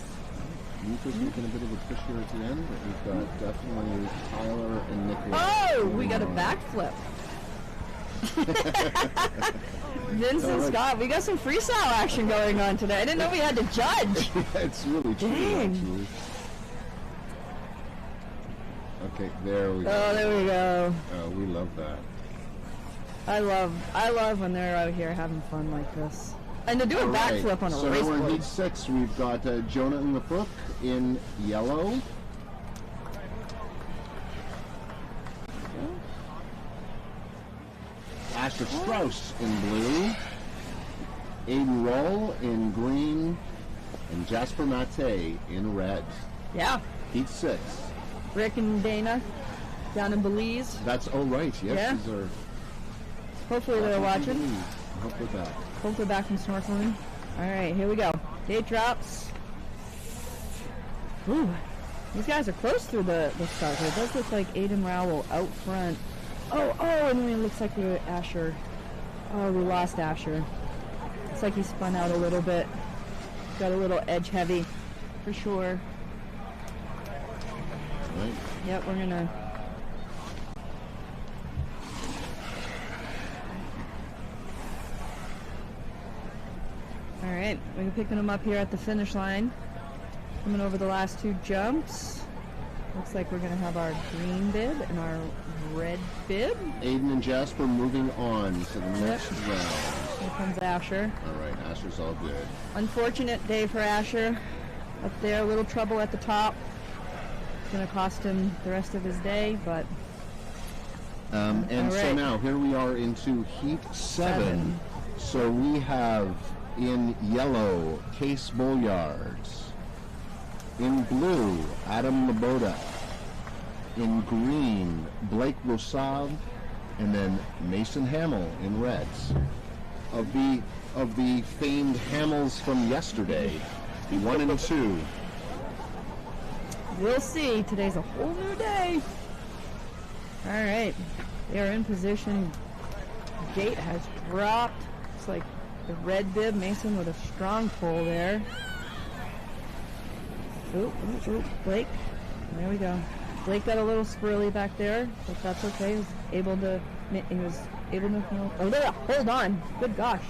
Nicholas making a bit of a push here at the end, but we've got definitely Tyler and Nicholas. Oh, we got a backflip. Vincent Scott, we got some freestyle action going on today. I didn't know we had to judge. It's really true, actually. Okay, there we go. Oh, there we go. Oh, we love that. I love when they're out here having fun like this. And to do a backflip on a so race we're in board. Heat 6. We've got Jonah and LeBrook in yellow. Asher Strauss in blue. Aiden Roll in green. And Jasper Mate in red. Yeah. Heat 6. Rick and Dana down in Belize. That's, oh right, yes. Yeah. These are, hopefully they're watching. Hope we're back. Hope we're back from snorkeling. All right, here we go. Gate drops. Ooh, these guys are close through the start. It does look like Aiden Rowell out front. Oh, and then it looks like Asher. Oh, we lost Asher. Looks like he spun out a little bit. Got a little edge heavy, for sure. Right. Yep, we're gonna. All right, we're picking them up here at the finish line. Coming over the last two jumps. Looks like we're gonna have our green bib and our red bib. Aiden and Jasper moving on to the next round. Here comes Asher. All right, Asher's all good. Unfortunate day for Asher. Up there, a little trouble at the top. It's gonna cost him the rest of his day, but. And so now here we are into heat 7. So we have in yellow Case Bolliards. In blue, Adam Laboda. In green, Blake Rosab, and then Mason Hamill in reds. Of the famed Hamills from yesterday, 1 and 2. We'll see. Today's a whole new day. All right, they are in position. Gate has dropped. Looks like the red bib, Mason with a strong pull there. Ooh, Blake. There we go. Blake got a little squirrely back there, but that's okay. He was able to oh, there, hold on. Good gosh.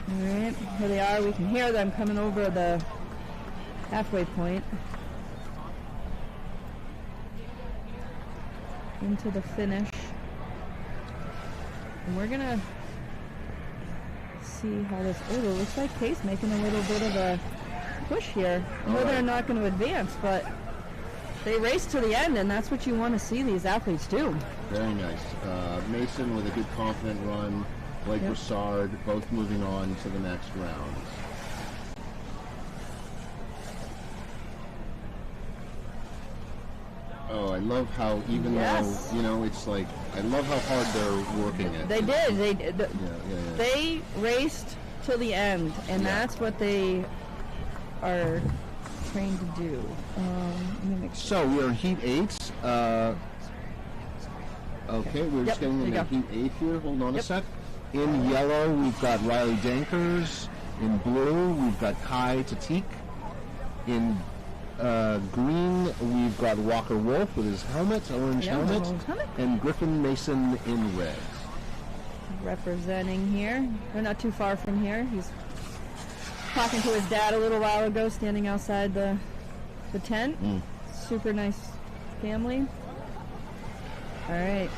All right, here they are. We can hear them coming over the halfway point. Into the finish. And we're gonna see how this, it looks like Case making a little bit of a push here. I know they're not going to advance, but they race to the end, and that's what you want to see these athletes do. Very nice. Mason with a good confident run. Blake Broussard both moving on to the next round. Oh, I love how even though, you know, it's like, I love how hard they're working it. They did. They raced to the end, and that's what they are trained to do. So we're in heat 8. Okay, we're just getting into heat 8 here. Hold on a sec. In yellow, we've got Riley Dankers. In blue, we've got Kai Tatik. In green, we've got Walker Wolf with his helmet, orange helmet. And Griffin Mason in red. Representing here. They're not too far from here. He's talking to his dad a little while ago, standing outside the tent. Super nice family. All right,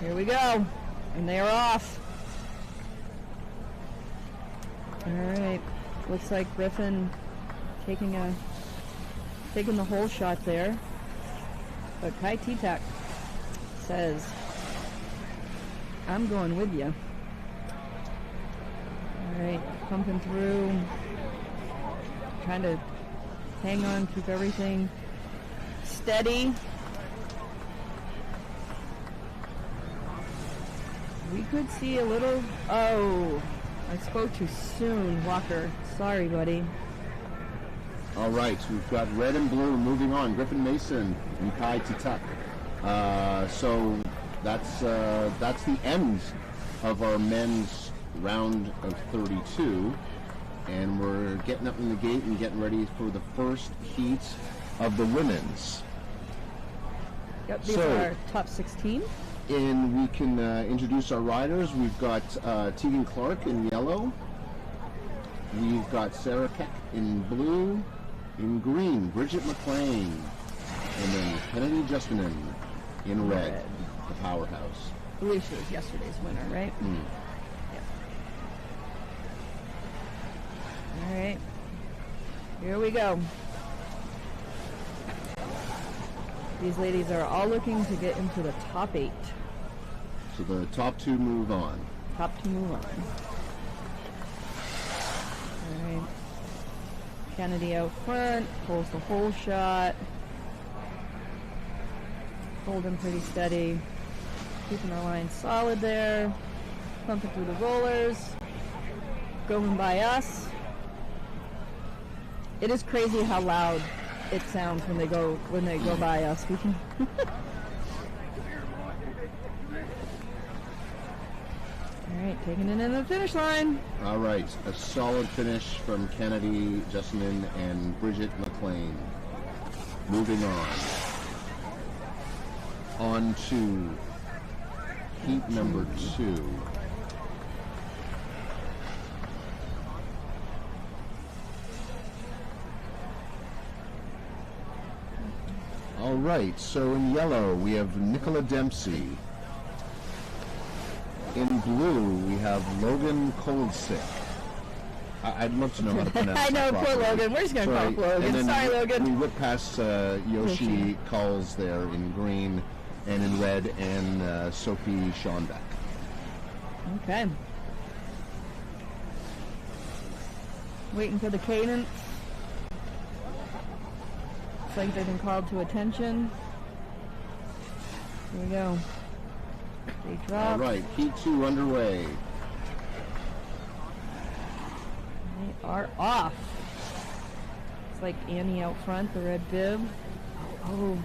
here we go. And they are off. All right, looks like Griffin taking the whole shot there. But Kai Titak says, I'm going with you. All right, pumping through, trying to hang on, keep everything steady. We could see a little, oh, I spoke too soon, Walker. Sorry, buddy. All right, we've got red and blue moving on. Griffin Mason and Kai Titak. So that's the end of our men's round of 32, and we're getting up in the gate and getting ready for the first heat of the women's. Yep, these are our top 16. And we can introduce our riders. We've got Tegan Clark in yellow. We've got Sarah Keck in blue. In green, Bridget McLean. And then Kennedy Justinen in red, the powerhouse. I believe she was yesterday's winner, right? Yeah. All right. Here we go. These ladies are all looking to get into the top 8. So the top 2 move on. Top 2 move on. All right. Kennedy out front, pulls the whole shot. Holding pretty steady. Keeping our line solid there. Pumping through the rollers. Going by us. It is crazy how loud it sounds when they go by us. We can Alright, taking it in the finish line. Alright, a solid finish from Kennedy, Justin, and Bridget McLean. Moving on. On to heat number 2. Alright, so in yellow we have Nicola Dempsey. In blue we have Logan Coldsick. I'd love to know how to pronounce I know, that poor Logan. We're just going to call him Logan. Sorry, Logan. We whip past Yoshi Calls there in green and in red, and Sophie Schonbeck. Okay. Waiting for the cadence. Looks like they've been called to attention. Here we go. They drop. All right, heat 2 underway. They are off. It's like Annie out front, the red bib. Oh.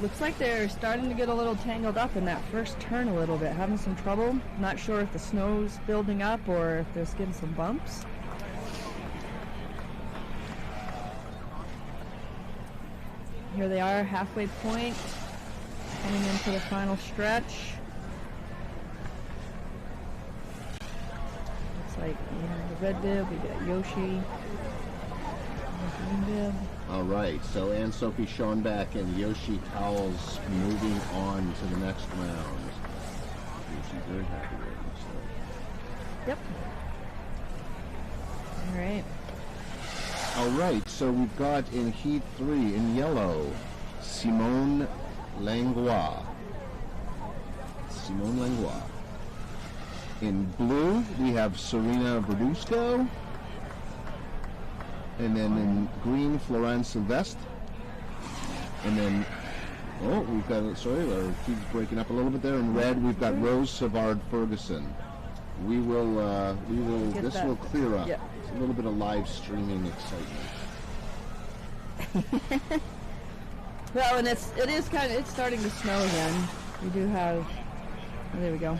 Looks like they're starting to get a little tangled up in that first turn a little bit, having some trouble. Not sure if the snow's building up or if they're getting some bumps. Here they are, halfway point, coming into the final stretch. Looks like the red bib, we got Yoshi, the green bib. All right, so Anne-Sophie Schonbeck and Yoshi Towles moving on to the next round. Yoshi's very happy right now. Yep. All right. All right, so we've got in heat 3 in yellow, Simone Langlois. Simone Langlois. In blue, we have Serena Verduzco. And then in green, Florence Sylvestre. And then, oh, we've got, sorry, our feed's breaking up a little bit there. In red, we've got Rose Savard Ferguson. We will, this will clear up. Yep. A little bit of live streaming excitement. Well, and it's starting to snow again. We do have, oh, there we go.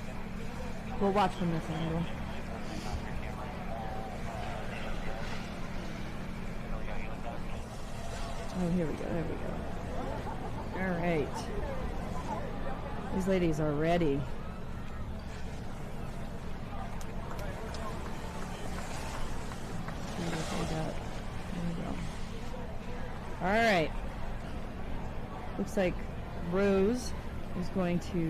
We'll watch from this angle. Oh, here we go, there we go. All right. These ladies are ready. See what they got. There we go. All right. Looks like Rose is going to...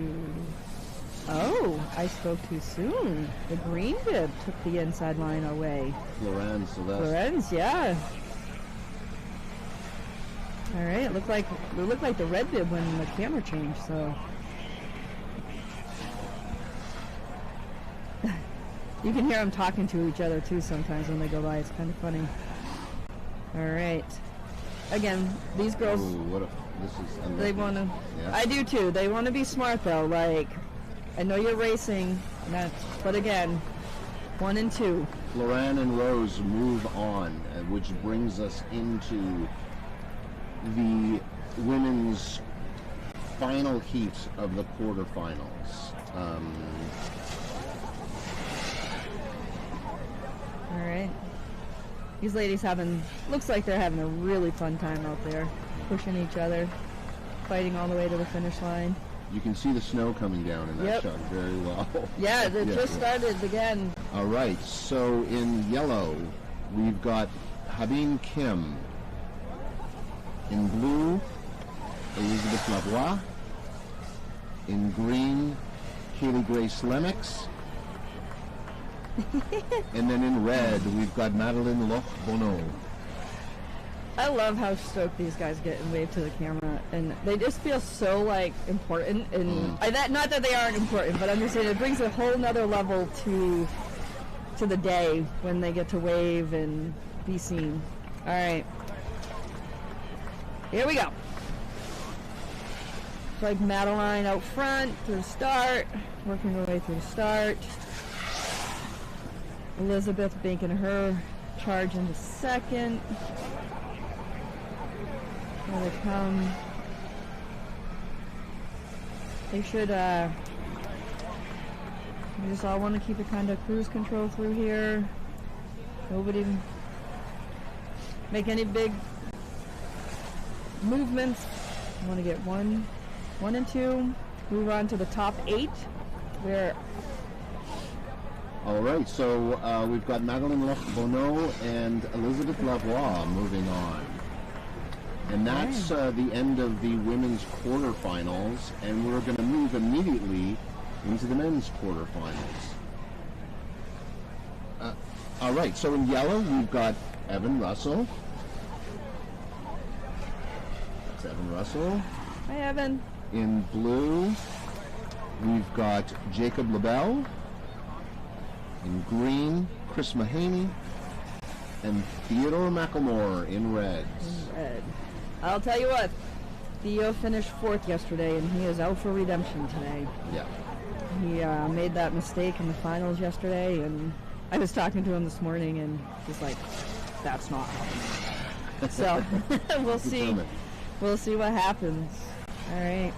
Oh, I spoke too soon. The green bib took the inside line away. Florence Sylvestre. Florence, yeah. All right, it looked like the red bib when the camera changed, so... You can hear them talking to each other too sometimes when they go by. It's kind of funny. All right. Again, these girls... Ooh, this is they want to... Yeah. I do too. They want to be smart though. Like, I know you're racing, but again, 1 and 2. Florence and Rose move on, which brings us into the women's final heat of the quarterfinals. All right. These ladies looks like they're having a really fun time out there, pushing each other, fighting all the way to the finish line. You can see the snow coming down in that shot very well. Yeah, it just started again. All right, so in yellow, we've got Habine Kim. In blue, Elizabeth Lavoie. In green, Kaylee Grace Lennox. And then in red, we've got Madeline Loch-Bono. I love how stoked these guys get and wave to the camera, and they just feel so like important. And not that they aren't important, but I'm just saying it brings a whole nother level to the day when they get to wave and be seen. All right, here we go. like Madeline out front through the start, working her way through the start. Elizabeth making her charge into second. Here they come. They should, we just all want to keep it kind of cruise control through here. Nobody make any big movements. I want to get one and two. Move on to the top 8. Where all right, so we've got Madeline Bonneau and Elizabeth Lavoie moving on. And that's the end of the women's quarterfinals, and we're going to move immediately into the men's quarterfinals. All right, so in yellow, we've got Evan Russell. That's Evan Russell. Hi, Evan. In blue, we've got Jacob LaBelle. In green, Chris Mahaney. And Theodore McElmore in red. In red. I'll tell you what, Theo finished 4th yesterday, and he is out for redemption today. Yeah. He made that mistake in the finals yesterday, and I was talking to him this morning, and he's like, that's not happening. So, we'll see. We'll see what happens. All right.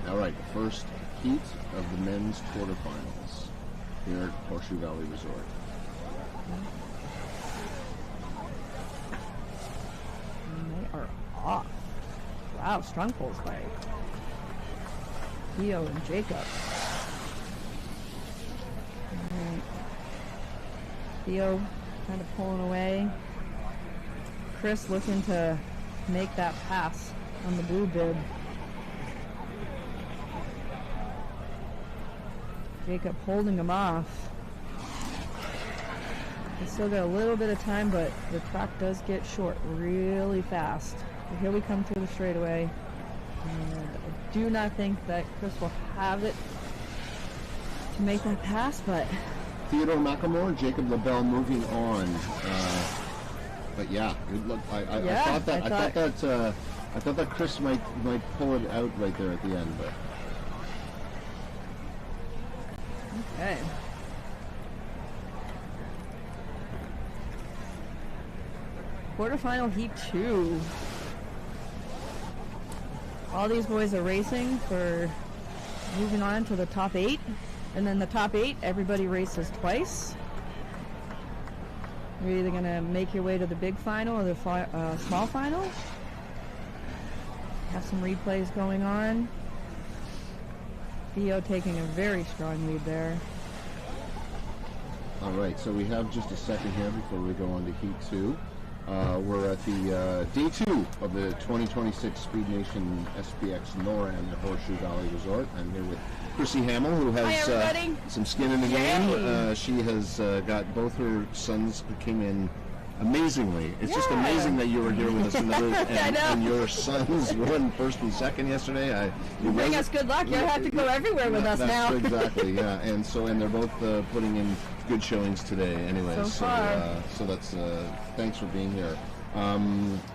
All right, the first heat of the men's quarterfinals here at Horseshoe Valley Resort. And they are off. Wow, strong pulls by Theo and Jacob. All right. Theo kind of pulling away. Chris looking to make that pass on the blue bib. Jacob holding him off. They still got a little bit of time, but the track does get short really fast. So here we come through the straightaway. And I do not think that Chris will have it to make that pass, but... Theodore McElmore, Jacob LaBelle moving on. But yeah, good luck. I thought that Chris might pull it out right there at the end, but... Okay. Quarterfinal heat 2. All these boys are racing for moving on to the top 8. And then the top 8, everybody races twice. You're either going to make your way to the big final or the small final. Have some replays going on. Theo taking a very strong lead there. All right, so we have just a second here before we go on to Heat 2. We're at the Day 2 of the 2026 Speed Nation SBX NorAm at Horseshoe Valley Resort. I'm here with Chrissy Hamill, who has some skin in the game. She has got both her sons who came in amazingly. It's just amazing that you were here with us and your sons won first and second yesterday. You bring us good luck. You'll have to go everywhere with us now. Exactly, yeah. And they're both putting in good showings today. Anyway, so that's thanks for being here.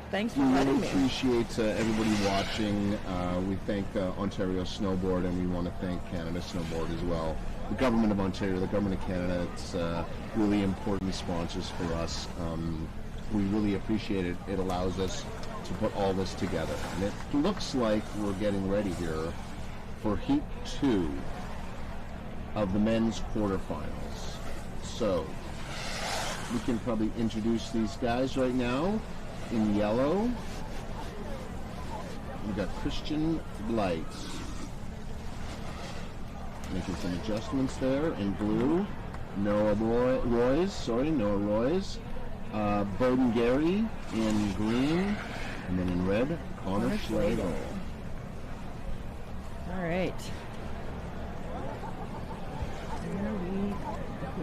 Thanks for letting me. We appreciate everybody watching. We thank Ontario Snowboard, and we want to thank Canada Snowboard as well. The government of Ontario, the government of Canada, it's really important sponsors for us. We really appreciate it. It allows us to put all this together. And it looks like we're getting ready here for Heat 2 of the men's quarterfinals. So, we can probably introduce these guys right now. In yellow, we've got Christian Blight. Making some adjustments there. In blue, Noah Royce. Bowden Gary in green. And then in red, Connor Schlegel. All right. There we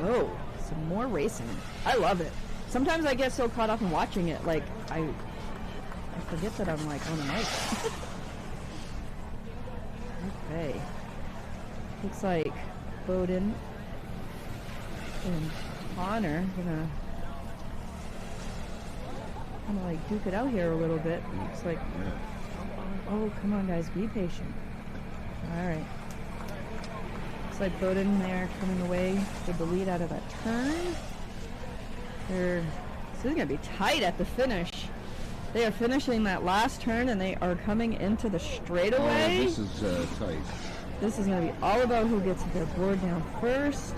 go. Some more racing. I love it. Sometimes I get so caught up in watching it, like, I forget that I'm, like, on the mic. Okay. Looks like Bowden and Connor gonna kind of like duke it out here a little bit. Looks like Oh, come on, guys. Be patient. All right. Looks like Bowden there coming away with the lead out of that turn. This is going to be tight at the finish. They are finishing that last turn, and they are coming into the straightaway. Oh, this is tight. This is going to be all about who gets their board down first.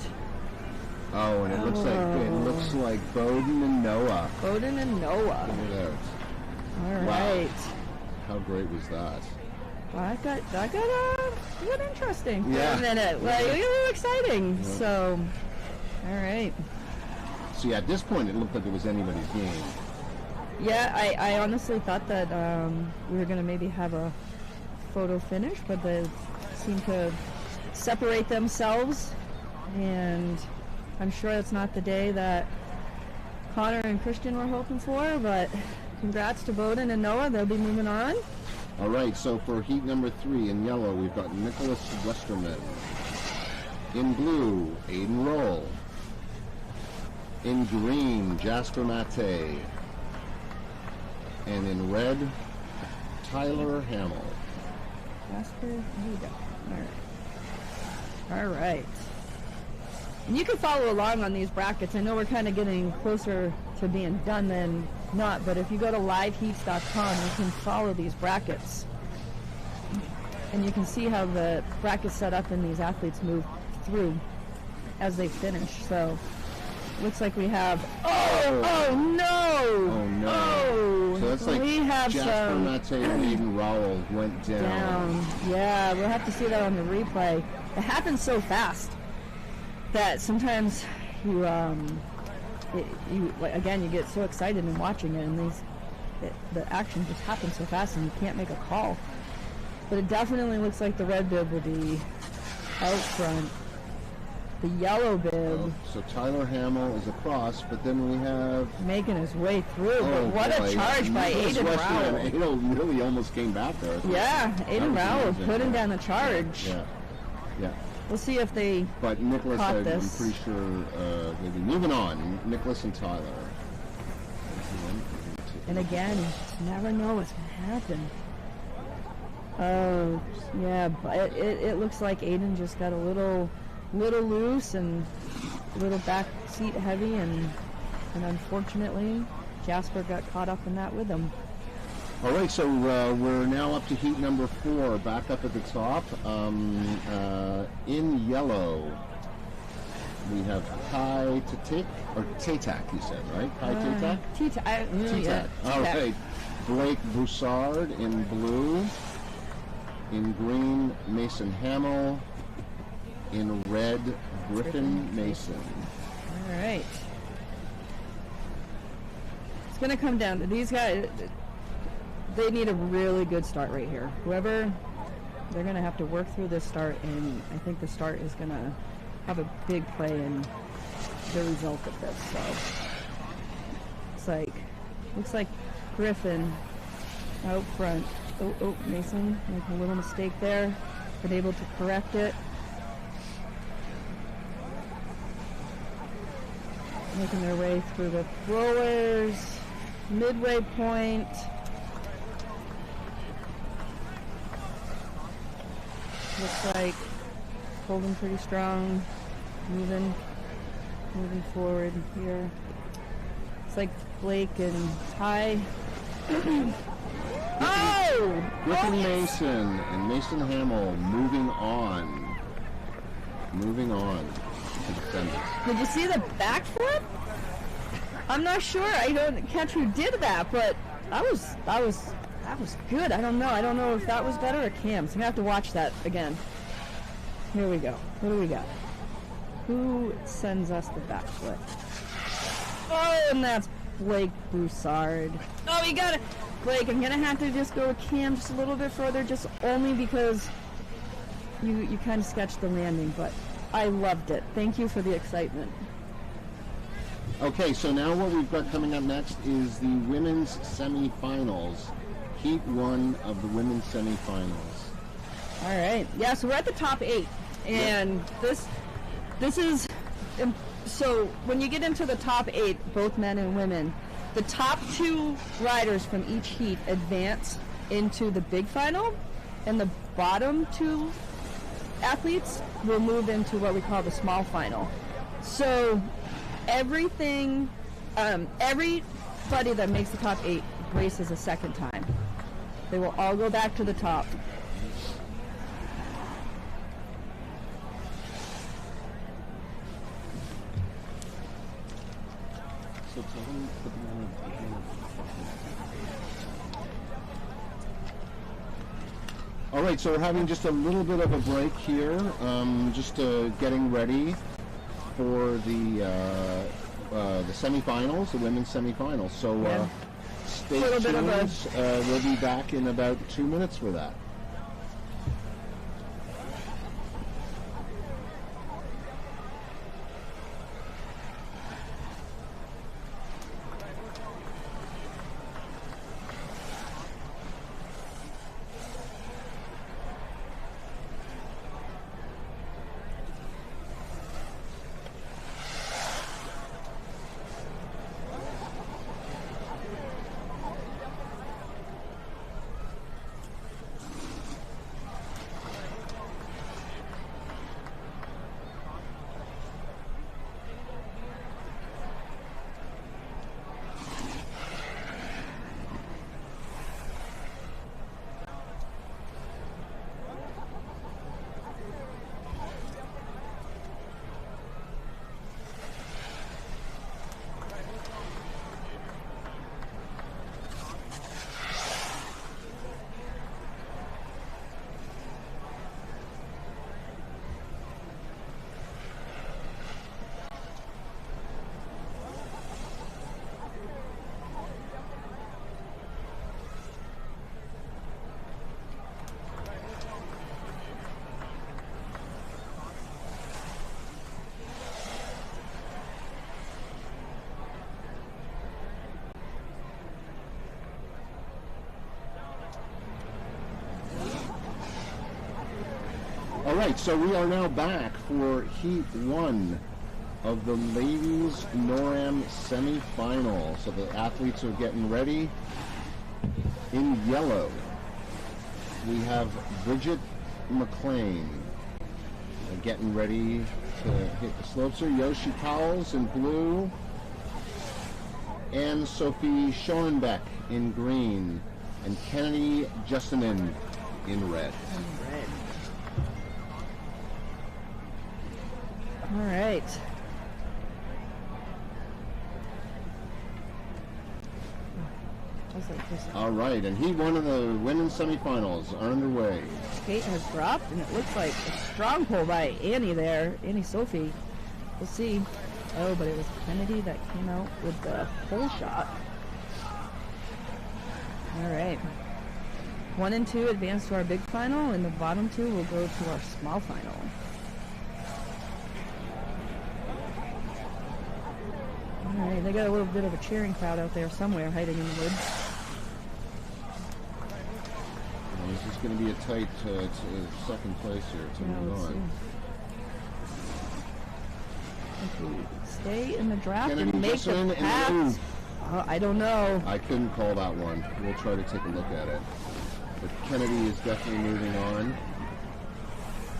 Oh, and it looks like Bowden and Noah. Bowden and Noah. Look at that. All Wow. right. How great was that? That got interesting for Yeah. a minute. Like, a little exciting. Yeah. So, all right. See, at this point, it looked like it was anybody's game. Yeah, I honestly thought that we were going to maybe have a photo finish, but they seem to separate themselves, and I'm sure it's not the day that Connor and Christian were hoping for, but congrats to Bowden and Noah. They'll be moving on. All right, so for heat number 3 in yellow, we've got Nicholas Westerman. In blue, Aiden Roll. In green, Jasper Mate. And in red, Tyler Hamill. Jasper, here we go. All right. And you can follow along on these brackets. I know we're kind of getting closer to being done than not, but if you go to liveheats.com, you can follow these brackets. And you can see how the brackets set up and these athletes move through as they finish. So, looks like we have... Oh no! Oh no. Oh, so that's like we have Jasper some... Mate and Aiden Rowell went down. Yeah, we'll have to see that on the replay. It happens so fast that sometimes you get so excited in watching it, and the action just happens so fast and you can't make a call. But it definitely looks like the red bib will be out front. The yellow bib. So Tyler Hamill is across, but then we have... making his way through. But what a charge by Aiden Rowell. Aiden really almost came back there. Yeah, Aiden Rowell putting down the charge. Yeah. We'll see if they But Nicholas, caught I'm this. pretty sure they'll be moving on. Nicholas and Tyler. And again, you just never know what's going to happen. Oh, yeah, but it looks like Aiden just got a little loose and a little back seat heavy, and unfortunately, Jasper got caught up in that with him. All right, so we're now up to heat number 4, back up at the top. In yellow, we have Kai Tatak, you said, right? Kai Tatak? Tatak. All right. Blake Broussard in blue. In green, Mason Hamill. In red, Griffin Mason. All right. It's going to come down to these guys. They need a really good start right here. They're going to have to work through this start, and I think the start is going to have a big play in the result of this. So looks like Griffin out front. Oh, Mason making a little mistake there, but able to correct it. Making their way through the throwers, midway point. Looks like holding pretty strong, moving forward here. It's like Blake and Ty. Griffin Mason and Mason Hamill moving on to the semis. Did you see the backflip? I'm not sure. I don't catch who did that, but that was good. I don't know if that was better or Cam's. I'm gonna have to watch that again. Here we go. What do we got? Who sends us the backflip? Oh, and that's Blake Broussard. Oh, you got it. Blake, I'm gonna have to just go with Cam just a little bit further, just only because you kind of sketched the landing, but I loved it. Thank you for the excitement. Okay, so now what we've got coming up next is the women's semifinals. Heat 1 of the women's semifinals. All right. Yeah, so we're at the top 8. And this is... So when you get into the top 8, both men and women, the top 2 riders from each heat advance into the big final, and the bottom 2 athletes will move into what we call the small final. So everybody that makes the top 8 races a second time. They will all go back to the top. All right, so we're having just a little bit of a break here, just getting ready for the semifinals, the women's semifinals. So stay tuned. We'll be back in about 2 minutes for that. All right, so we are now back for Heat 1 of the ladies' NorAm semifinal. So the athletes are getting ready. In yellow, we have Bridget McLean getting ready to hit the slopes. Yoshi Cowles in blue. And Sophie Schoenbeck in green. And Kennedy Justinin in red. All right. All right, and Heat 1 of the women's semifinals are underway. Skate has dropped, and it looks like a strong pull by Annie there. Annie Sophie. We'll see. Oh, but it was Kennedy that came out with the pole shot. All right. 1 and 2 advance to our big final, and the bottom 2 will go to our small final. All right, they got a little bit of a cheering crowd out there somewhere hiding in the woods. Well, this is going to be a tight second place here to move on. If we stay in the draft Kennedy and make the pass. I don't know. I couldn't call that one. We'll try to take a look at it. But Kennedy is definitely moving on.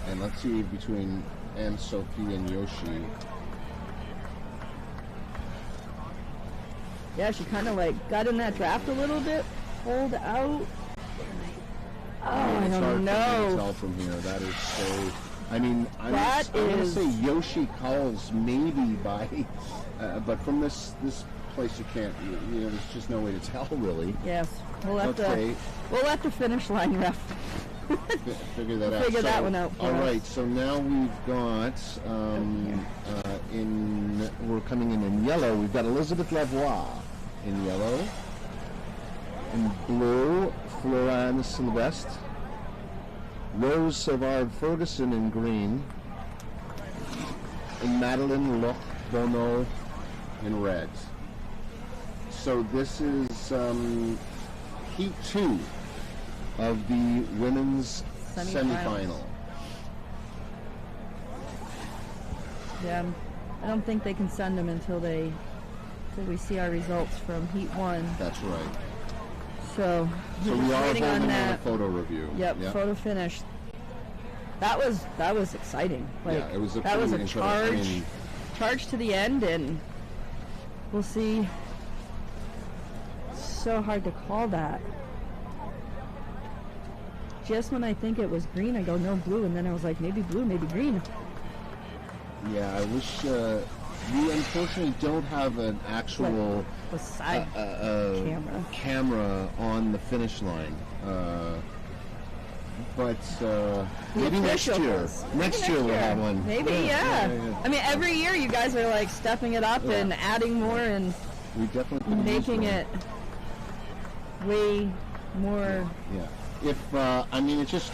And let's see between Anne Sophie and Yoshi. Yeah, she kind of like got in that draft a little bit, pulled out. Oh, I don't know. To tell from here. That is so. I mean, I'm going to say Yoshi Cowles maybe by, but from this place you can't. You know, there's just no way to tell really. Yes, we'll have to finish line ref. Figure that out. Figure that one out. All right, so now we've got we're coming in yellow. We've got Elizabeth Lavoie in yellow. In blue, Florence Sylvestre. Rose Savard Ferguson in green. And Madeline Loch Bono in red. So this is Heat 2 of the women's semifinal. Yeah, I don't think they can send them until we see our results from Heat 1. That's right. So we are waiting on that a photo review. Yep, photo finish. That was exciting. Like, yeah, it was that was a charge to the end, and we'll see. So hard to call that. Just when I think it was green, I go no blue, and then I was like maybe blue, maybe green. Yeah, I wish we unfortunately don't have an actual side camera on the finish line. But maybe next year. Next year we'll have one. Maybe, yeah. I mean, every year you guys are like stepping it up and adding more and we definitely making it way more. Yeah. If I mean, it's just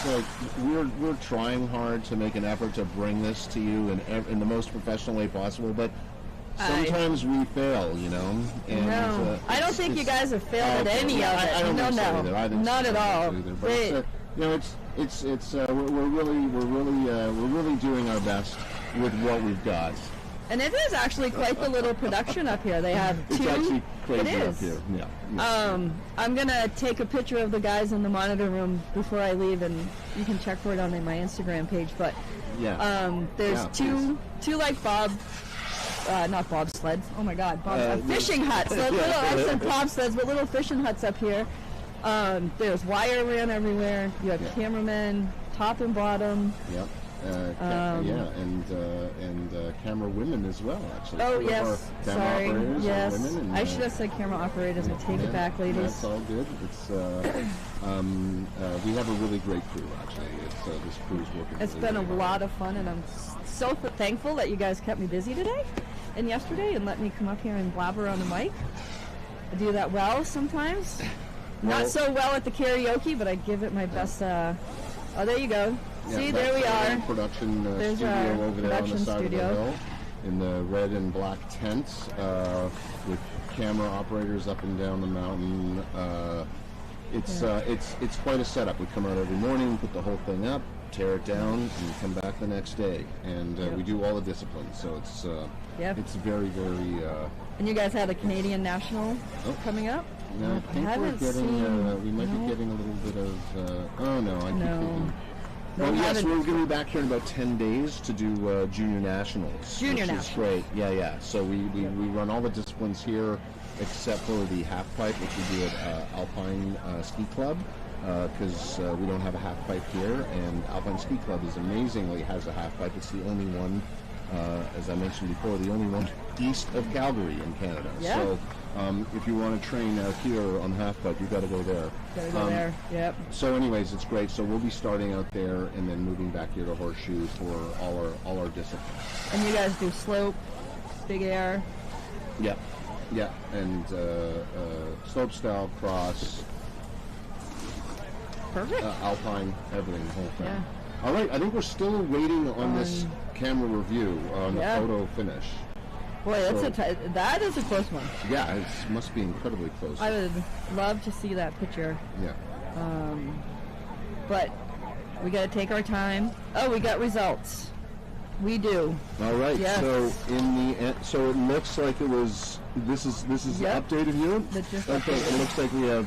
like we're trying hard to make an effort to bring this to you in the most professional way possible, but sometimes we fail, you know. And, no, I don't think you guys have failed at any of it. I don't think so either. I think not at all. But you know, we're really doing our best with what we've got. And it is actually quite the little production up here. They have two. It's actually crazy up here. Yeah. I'm gonna take a picture of the guys in the monitor room before I leave, and you can check for it on my Instagram page. But there's two like not bobsleds. Oh my God, fishing huts. I said bobsleds, but little fishing huts up here. There's wire ran everywhere. You have cameramen, top and bottom. Yep. And camera women as well, actually. Oh, yes. Sorry. Yes. Women and, I should have said camera operators. I take it back, ladies. That's all good. It's we have a really great crew, actually. This crew's working. It's been a lot of fun, and I'm so thankful that you guys kept me busy today and yesterday and let me come up here and blabber on the mic. I do that well sometimes. Not so well at the karaoke, but I give it my best. Oh, there you go. Yeah, see, there we are. Production studio over there on the side of the hill in the red and black tents with camera operators up and down the mountain. It's quite a setup. We come out every morning, put the whole thing up, tear it down, and come back the next day. And we do all the disciplines, so it's very, very. And you guys have the Canadian National coming up? No, I think we're getting. We might be getting a little bit of. Oh no, I keep thinking. Well, yes, we're going to be back here in about 10 days to do Junior Nationals. Junior Nationals. Which is great. Yeah. So we run all the disciplines here except for the half pipe, which we do at Alpine Ski Club, because we don't have a half pipe here. And Alpine Ski Club amazingly has a half pipe. It's the only one, as I mentioned before, the only one east of Calgary in Canada. Yeah. So if you want to train out here on half pipe, you've got to go there. There. Yep. So anyways, it's great. So we'll be starting out there and then moving back here to Horseshoe for all our disciplines. And you guys do slope, big air. Yeah, and slope style, cross, perfect, alpine, everything, the whole thing. Yeah. All right, I think we're still waiting on this camera review on the photo finish. Boy, that is a close one. Yeah, it must be incredibly close. I would love to see that picture. Yeah. But we got to take our time. Oh, we got results. We do. All right. Yes. So so it looks like it was. This is the updated view. Okay. It looks like we have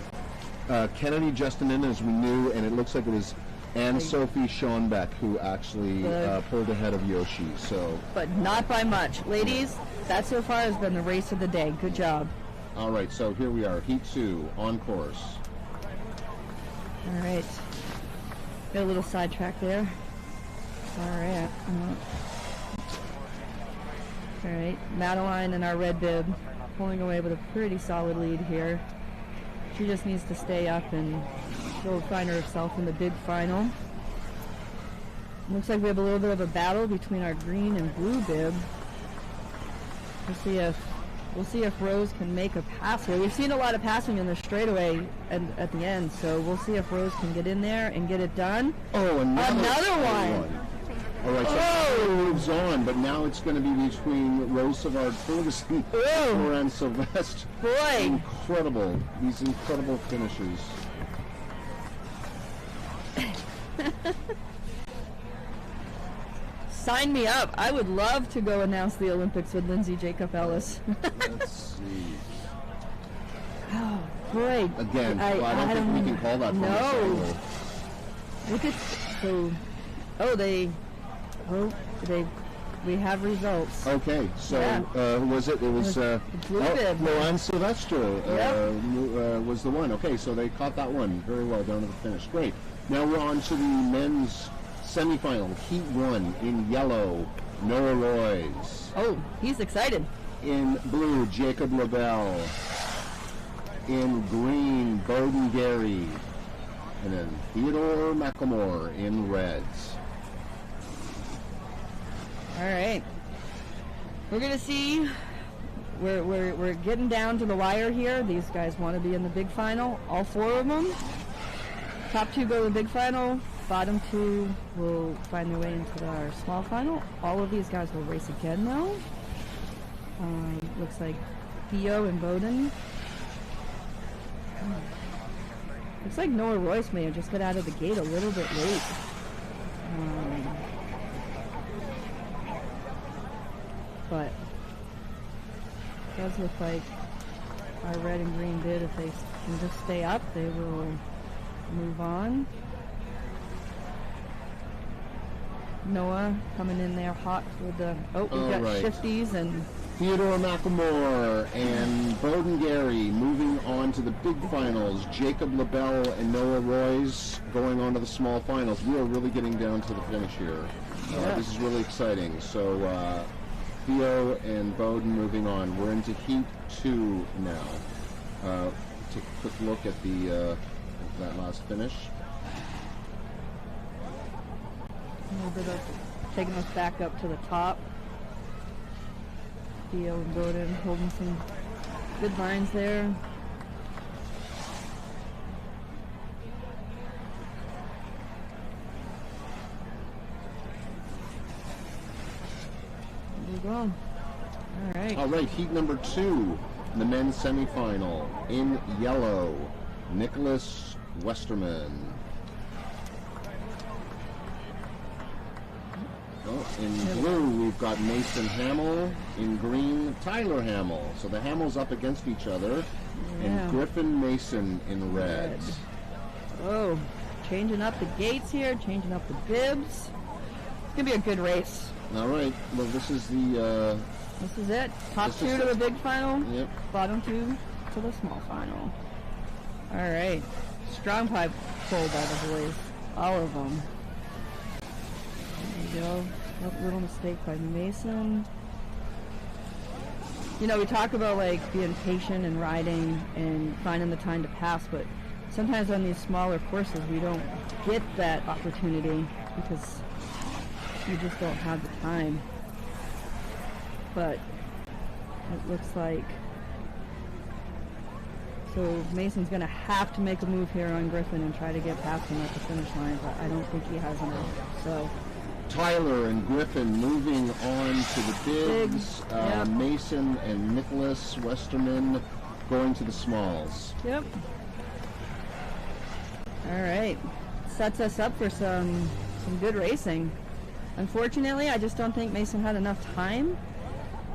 Kennedy Justinin as we knew, and it looks like it was Anne-Sophie Schoenbeck who actually pulled ahead of Yoshi. So. But not by much, ladies. That so far has been the race of the day. Good job. All right. So here we are, Heat 2 on course. All right. Got a little sidetrack there. All right. All right. Madeline in our red bib pulling away with a pretty solid lead here. She just needs to stay up and go find herself in the big final. Looks like we have a little bit of a battle between our green and blue bib. We'll see if Rose can make a pass here. We've seen a lot of passing in the straightaway and at the end, so we'll see if Rose can get in there and get it done. Oh, another one. All right, so it moves on, but now it's going to be between Rose Savard-Ferguson and NorAm Sylvestre. Boy. Incredible. These incredible finishes. Sign me up. I would love to go announce the Olympics with Lindsay Jacob Ellis. Let's see. boy. Again, I don't think we can call that from this angle. Look at we have results. Okay, so was it? It was NorAm Silvestro was the one. Okay, so they caught that one very well down to the finish. Great. Now we're on to the men's semifinal, Heat 1 in yellow, Noah Royce. Oh, he's excited. In blue, Jacob LaBelle. In green, Bowden Gary. And then Theodore McLemore in reds. All right. We're going to see. We're getting down to the wire here. These guys want to be in the big final. All 4 of them. Top 2 go to the big final. Bottom 2 will find their way into our small final. All of these guys will race again now. Looks like Theo and Bowden. Looks like Noah Royce may have just got out of the gate a little bit late. But it does look like our red and green bid, if they can just stay up, they will move on. Noah coming in there hot with the... Oh, we've got shifties and... Theodore McLemore and Bowden Gary moving on to the big finals. Jacob LaBelle and Noah Royce going on to the small finals. We are really getting down to the finish here. This is really exciting. So Theo and Bowden moving on. We're into Heat 2 now. Take a quick look at the that last finish. A little bit of taking us back up to the top. Theo and Bowden holding some good lines there. There we go. All right. All right, heat number 2, the men's semifinal. In yellow, Nicholas Westerman. In blue, we've got Mason Hamill. In green, Tyler Hamill. So the Hamills up against each other. And Griffin Mason in reds. Oh, changing up the gates here, changing up the bibs. It's going to be a good race. All right. Well, this is the... this is it. Top 2 to the big final. Yep. Bottom 2 to the small final. All right. Strong pipe pull by the boys. All of them. There you go. Little mistake by Mason. You know, we talk about like being patient and riding and finding the time to pass, but sometimes on these smaller courses we don't get that opportunity because you just don't have the time. But it looks like so Mason's going to have to make a move here on Griffin and try to get past him at the finish line, but I don't think he has enough. So Tyler and Griffin moving on to the bigs. Mason and Nicholas Westerman going to the smalls. Yep. All right. Sets us up for some good racing. Unfortunately, I just don't think Mason had enough time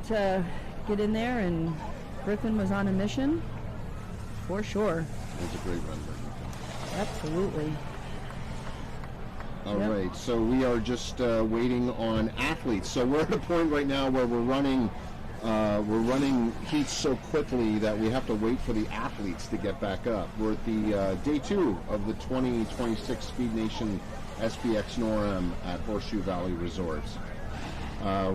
to get in there, and Griffin was on a mission for sure. It was a great run. Absolutely. All right, so we are just waiting on athletes. So we're at a point right now where we're running heats so quickly that we have to wait for the athletes to get back up. We're at the day 2 of the 2026 Speed Nation SBX NorAm at Horseshoe Valley Resort.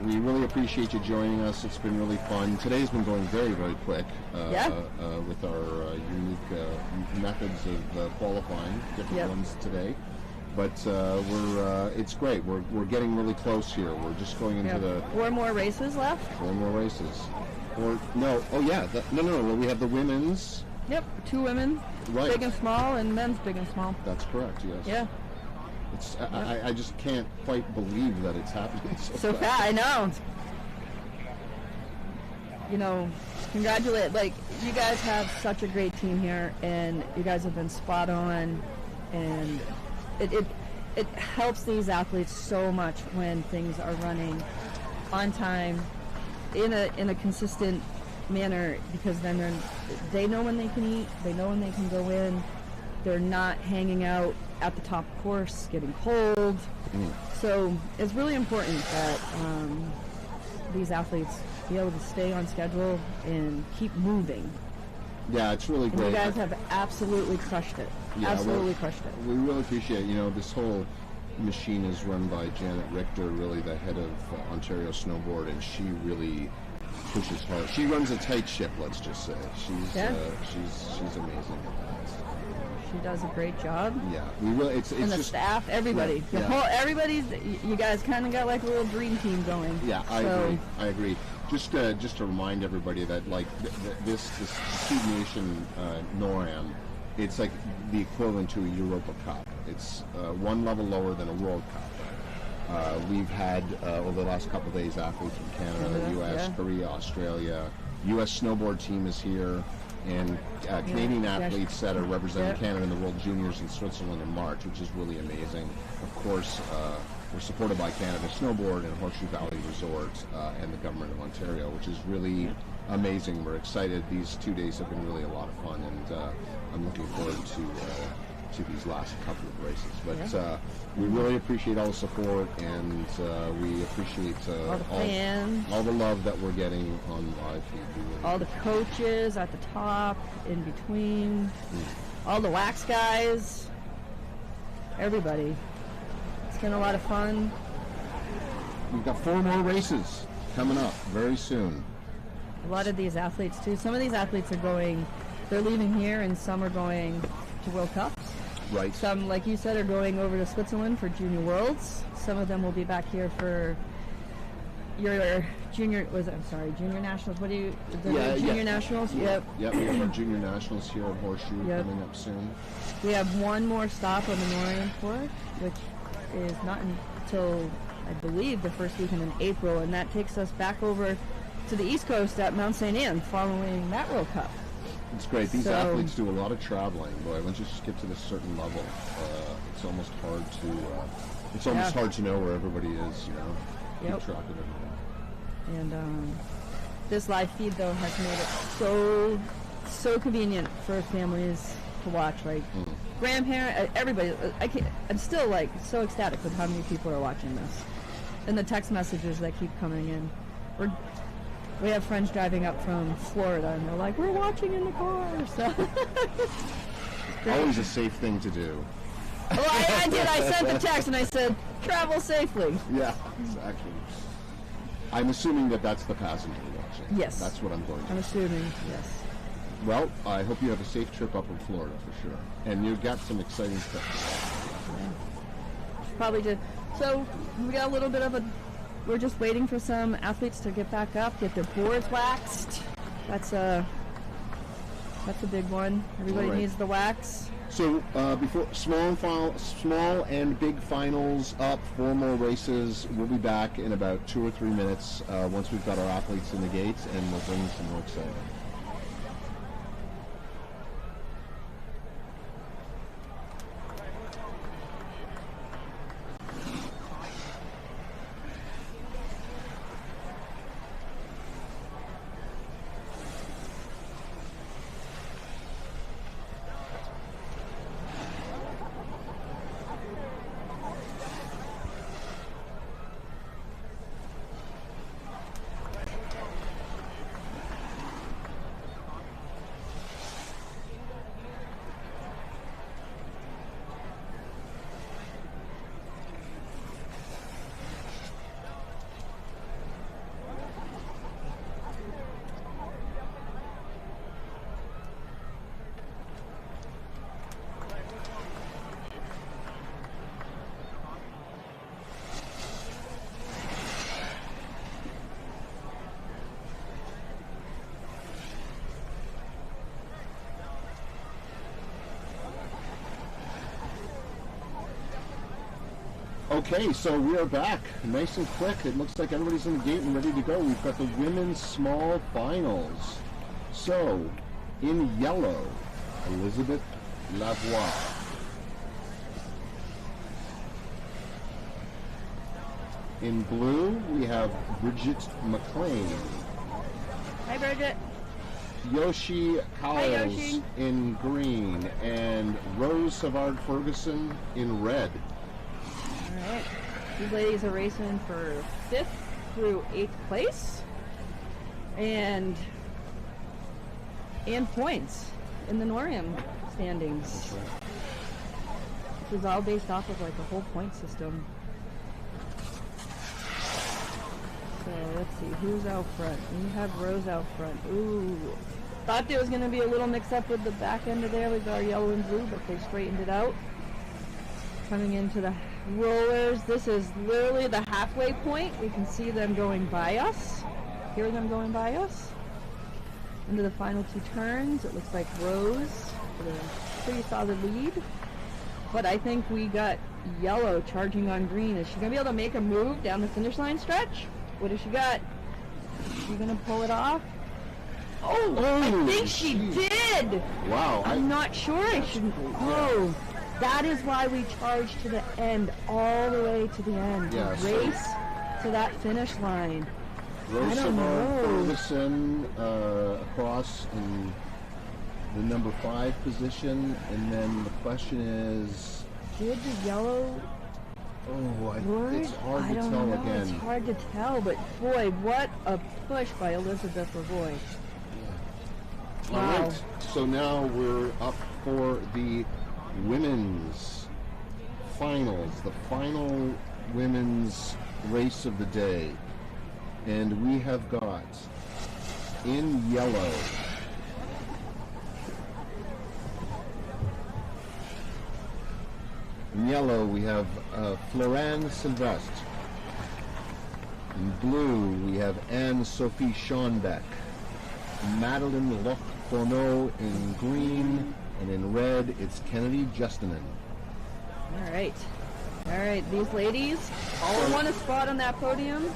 We really appreciate you joining us. It's been really fun. Today's been going very, very quick with our unique methods of qualifying, different ones today. But it's great. We're getting really close here. We're just going into the 4 more races left. 4 more races. Or no? Oh yeah. No. Well, we have the women's. Yep, 2 women, big and small, and men's big and small. That's correct. Yes. Yeah. It's I just can't quite believe that it's happening so fast. I know. You know, congratulate. Like, you guys have such a great team here, and you guys have been spot on, and it helps these athletes so much when things are running on time in a consistent manner, because then they know when they can eat, they know when they can go in. They're not hanging out at the top course, getting cold. So it's really important that these athletes be able to stay on schedule and keep moving. Yeah, it's really great. You guys have absolutely crushed it. Yeah, absolutely crushed it. We really appreciate it. This whole machine is run by Janet Richter, really the head of Ontario Snowboard, and she really pushes hard. She runs a tight ship, let's just say. She's amazing at that. She does a great job. Yeah, we really. It's and the just staff, everybody. Yeah. Everybody's. You guys kind of got like a little dream team going. Yeah, I agree. Just to remind everybody that this Speed Nation NorAm, it's like the equivalent to a Europa Cup. It's one level lower than a World Cup. We've had over the last couple of days athletes from Canada, U.S., Korea, Australia. U.S. snowboard team is here, and Canadian athletes that are representing Canada in the World Juniors in Switzerland in March, which is really amazing. Of course, we're supported by Canada Snowboard and Horseshoe Valley Resort and the Government of Ontario, which is really amazing. We're excited. These 2 days have been really a lot of fun, and I'm looking forward to these last couple of races. But we really appreciate all the support, and we appreciate all the fans, all the love that we're getting on live feed. All the coaches at the top, in between, all the wax guys, everybody. It's been a lot of fun. We've got 4 more races coming up very soon. A lot of these athletes too. Some of these athletes they're leaving here, and some are going to World Cups. Right. Some, like you said, are going over to Switzerland for Junior Worlds. Some of them will be back here for your junior nationals. What do you? Junior nationals. Yep. Yep. We have our junior nationals here at Horseshoe coming up soon. We have one more stop on the NorAm tour, which is not until I believe the first weekend in April, and that takes us back over to the East Coast at Mount St. Anne following that World Cup. It's great. These athletes do a lot of traveling. Boy, once you just get to this certain level, it's almost hard to hard to know where everybody is. Keep track of everything. And this live feed though has made it so convenient for families to watch. Like grandparents, everybody. I'm still so ecstatic with how many people are watching this, and the text messages that keep coming in. We have friends driving up from Florida, and they're like, "We're watching in the car." So always a safe thing to do. Well, I did. I sent the text, and I said, "Travel safely." Yeah, exactly. I'm assuming that's the passenger watching. Yes. That's what I'm going to. I'm assuming, yes. Well, I hope you have a safe trip up in Florida for sure, and you've got some exciting stuff. Yeah. Probably did. So we got a little bit of a. We're just waiting for some athletes to get back up, get their boards waxed. That's a big one. Everybody needs the wax. So before small and big finals up, 4 more races. We'll be back in about 2 or 3 minutes once we've got our athletes in the gates, and we'll bring you some more excitement. Okay, so we are back, nice and quick. It looks like everybody's in the gate and ready to go. We've got the women's small finals. So, in yellow, Elizabeth Lavoie. In blue, we have Bridget McLean. Hi, Bridget. Yoshi Hi, Cowles Yoshi. in green and Rose Savard Ferguson in red. All right. These ladies are racing for 5th through 8th place. And points in the NorAm standings. This is all based off of like a whole point system. So let's see, who's out front? We have Rose out front. Ooh, thought there was going to be a little mix-up with the back end of there with our yellow and blue, but they straightened it out. Coming into the rollers, this is literally the halfway point. We can see them going by us, hear them going by us. Into the final 2 turns, it looks like Rose with a pretty solid lead. But I think we got yellow charging on green. Is she going to be able to make a move down the finish line stretch? What has she got? Is she going to pull it off? Oh, I think she did! Wow. I'm not sure I shouldn't. Oh, that is why we charged to the end, all the way to the end. Yeah, Race to that finish line. Rose Savard Ferguson across in the number 5 position, and then the question is, did the yellow? It's hard to tell again. It's hard to tell, but boy, what a push by Elizabeth Lavoie. Yeah. All right, so now we're up for the women's finals, the final women's race of the day. And we have got in yellow we have Florence Sylvestre. In blue we have Anne-Sophie Schoenbeck. Madeline Loch-Fourneau in green, and in red it's Kennedy Justinen. All right, these ladies all want a spot on that podium.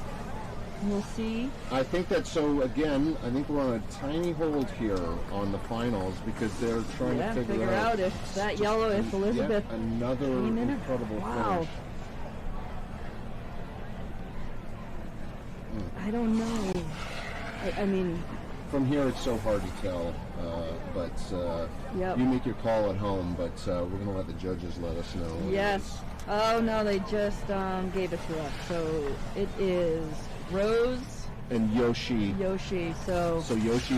We'll see. I think that, so again, I think we're on a tiny hold here on the finals because they're trying to figure out if that yellow, if Elizabeth another incredible finish. I don't know. I mean, from here it's so hard to tell, but you make your call at home, but we're going to let the judges let us know. Yes. Oh no, they just gave it to us. So it is Rose and Yoshi. So Yoshi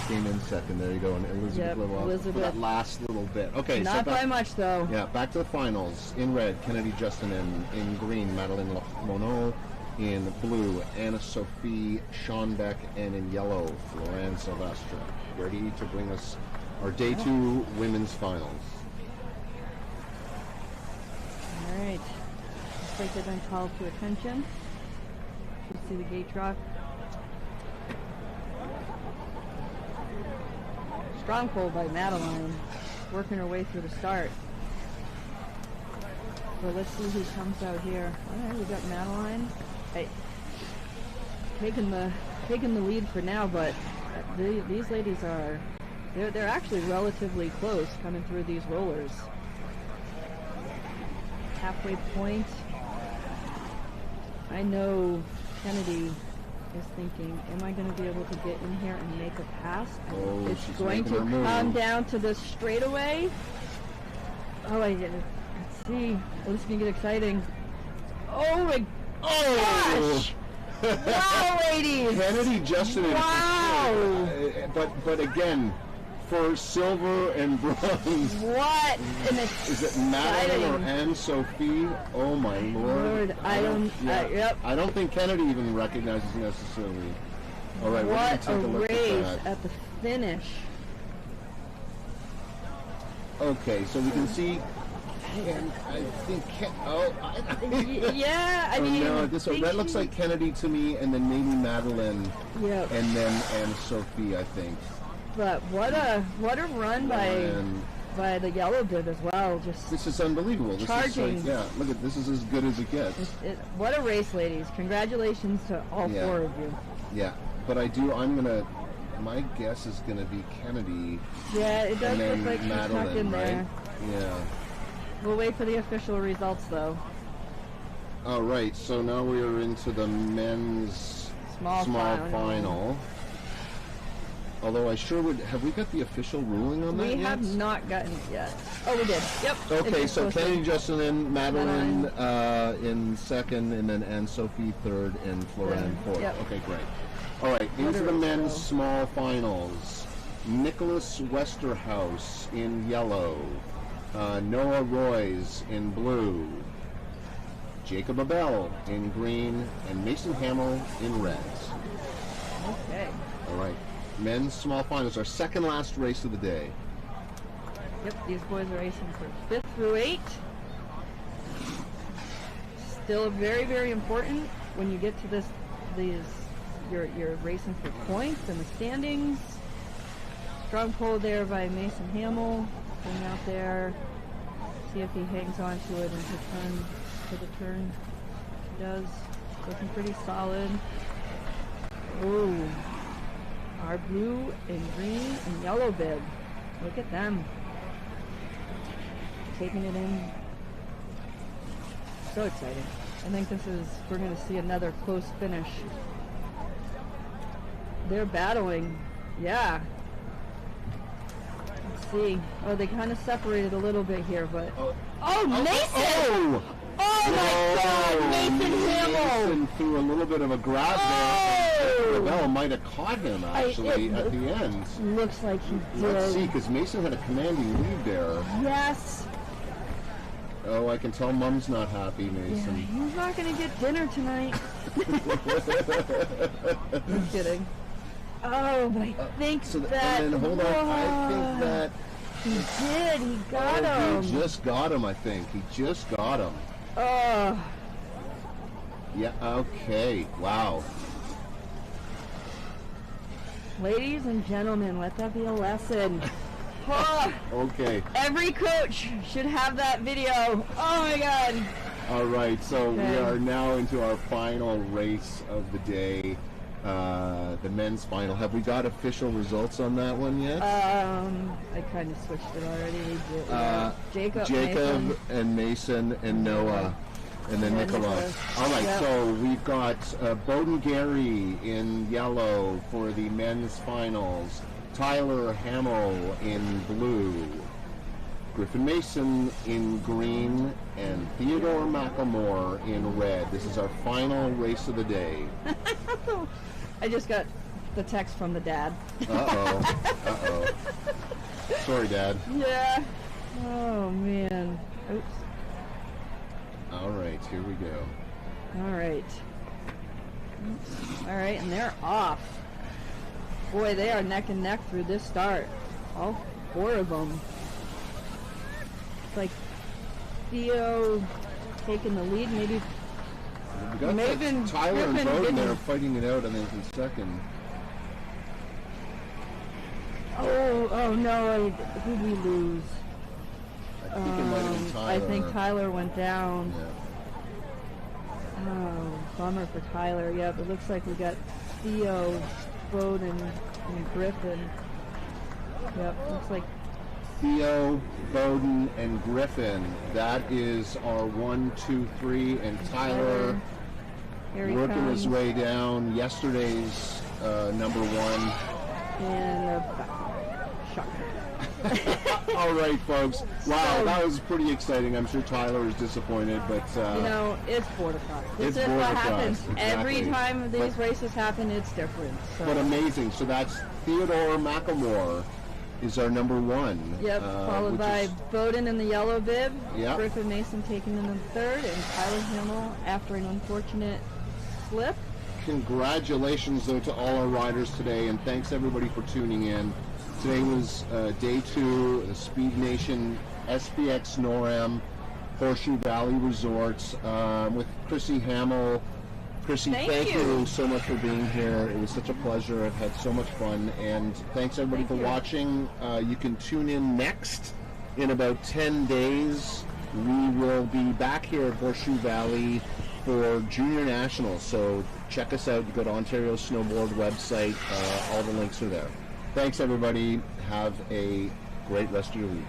came in second. There you go. And Elizabeth for that last little bit. Okay. Not by much though. Yeah. Back to the finals. In red, Kennedy Justinen. In green, Madeline Loch-Fourneau. In blue, Anna-Sophie Schoenbeck. And in yellow, Florence Sylvestre. Ready to bring us our day 2 women's finals. All right. Looks like they've been called to attention. You see the gate drop. Strong pull by Madeline, working her way through the start. So let's see who comes out here. All right, we got Madeline. Hey, taking the lead for now, but these ladies are they're actually relatively close coming through these rollers. Halfway point. I know Kennedy is thinking, am I going to be able to get in here and make a pass? It's going to come down to the straightaway. Oh, I didn't. Let's see. Oh, this is going to get exciting. Oh my gosh! Wow, ladies! Kennedy Justinen. Wow! But again, for silver and bronze. What? Is it Madeline or Anne-Sophie? Oh my Lord! I don't think Kennedy even recognizes necessarily. All right, what we're gonna take a race look at the finish! Okay, so we can see. I think. Yeah, I mean. No, that looks like Kennedy to me, and then maybe Madeline. Yep. And then Anne-Sophie, I think. But what a run by the yellow bib as well. Just this is unbelievable. Charging. This is look at this is as good as it gets. What a race, ladies! Congratulations to all 4 of you. Yeah, but my guess is gonna be Kennedy. Yeah, it does look like she's tucked in there. Right? Yeah. We'll wait for the official results, though. All right, so now we are into the men's small final. Although I sure would. Have we got the official ruling on that yet? We have not gotten it yet. Oh, we did. Yep. Okay, so Kenny, Justin, and Madeline in second, and then Anne-Sophie third, and Florian fourth. Yep. Okay, great. All right, these are the men's small finals. Nicholas Westerhouse in yellow. Noah Royce in blue. Jacob Abel in green, and Mason Hamill in red. Okay. All right. Men's small finals, our second last race of the day. Yep, these boys are racing for 5th through 8. Still very, very important when you get to you're racing for points in the standings. Strong pull there by Mason Hamill. Going out there, see if he hangs on to it for the turn. He does. Looking pretty solid. Ooh. Our blue and green and yellow bib. Look at them. Taking it in. So exciting. I think we're going to see another close finish. They're battling. Yeah. Let's see. Oh, they kind of separated a little bit here, but... Mason! Oh my God, Mason Hamill! Mason threw a little bit of a grab there. Bell might have caught him actually at the end. Looks like he did. Let's see, because Mason had a commanding lead there. Yes. Oh, I can tell Mom's not happy, Mason. Yeah, he's not going to get dinner tonight. Just kidding. Oh, but I think that... And then, hold on, I think that... He did, he got him. He just got him, I think. He just got him. Oh. Yeah, okay, wow. Ladies and gentlemen, let that be a lesson. Oh, okay. Every coach should have that video. Oh my God. All right, so we are now into our final race of the day, the men's final. Have we got official results on that one yet? I kind of switched it already. Jacob Mason. and Mason and Noah. And then Nicholas. All right, so we've got Bowden Gary in yellow for the men's finals. Tyler Hamill in blue. Griffin Mason in green. And Theodore McElmore in red. This is our final race of the day. I just got the text from the dad. Uh-oh. Sorry, Dad. Yeah. Oh, man. Oops. All right, here we go. All right. All right, and they're off. Boy, they are neck and neck through this start. All 4 of them. It's like Theo taking the lead, maybe. We got Tyler and Bowden there fighting it out, I think, in second. Oh no, who'd we lose? I think it might have been Tyler. I think Tyler went down. Yeah. Oh, bummer for Tyler. Yep, it looks like we got Theo, Bowden, and Griffin. Yep, looks like Theo, Bowden, and Griffin. That is our 1, 2, 3, and Tyler working his way down. Yesterday's number 1. And shocker. All right, folks. Wow, that was pretty exciting. I'm sure Tyler is disappointed, but it's border cross. This is border what cross, happens exactly. every time these races happen. It's different. So. But amazing. So that's Theodore McElmore is our number 1. Yep. Followed by Bowden in the yellow bib. Yep. Griffin Mason taking in the 3rd, and Tyler Hamill after an unfortunate slip. Congratulations, though, to all our riders today, and thanks everybody for tuning in. Today was day 2, the Speed Nation SBX NorAm Horseshoe Valley Resort with Chrissy Hamill. Chrissy, thank you so much for being here. It was such a pleasure. I've had so much fun, and thanks everybody for watching. You can tune in next in about 10 days. We will be back here at Horseshoe Valley for Junior Nationals, so check us out. You go to Ontario Snowboard website. All the links are there. Thanks, everybody. Have a great rest of your week.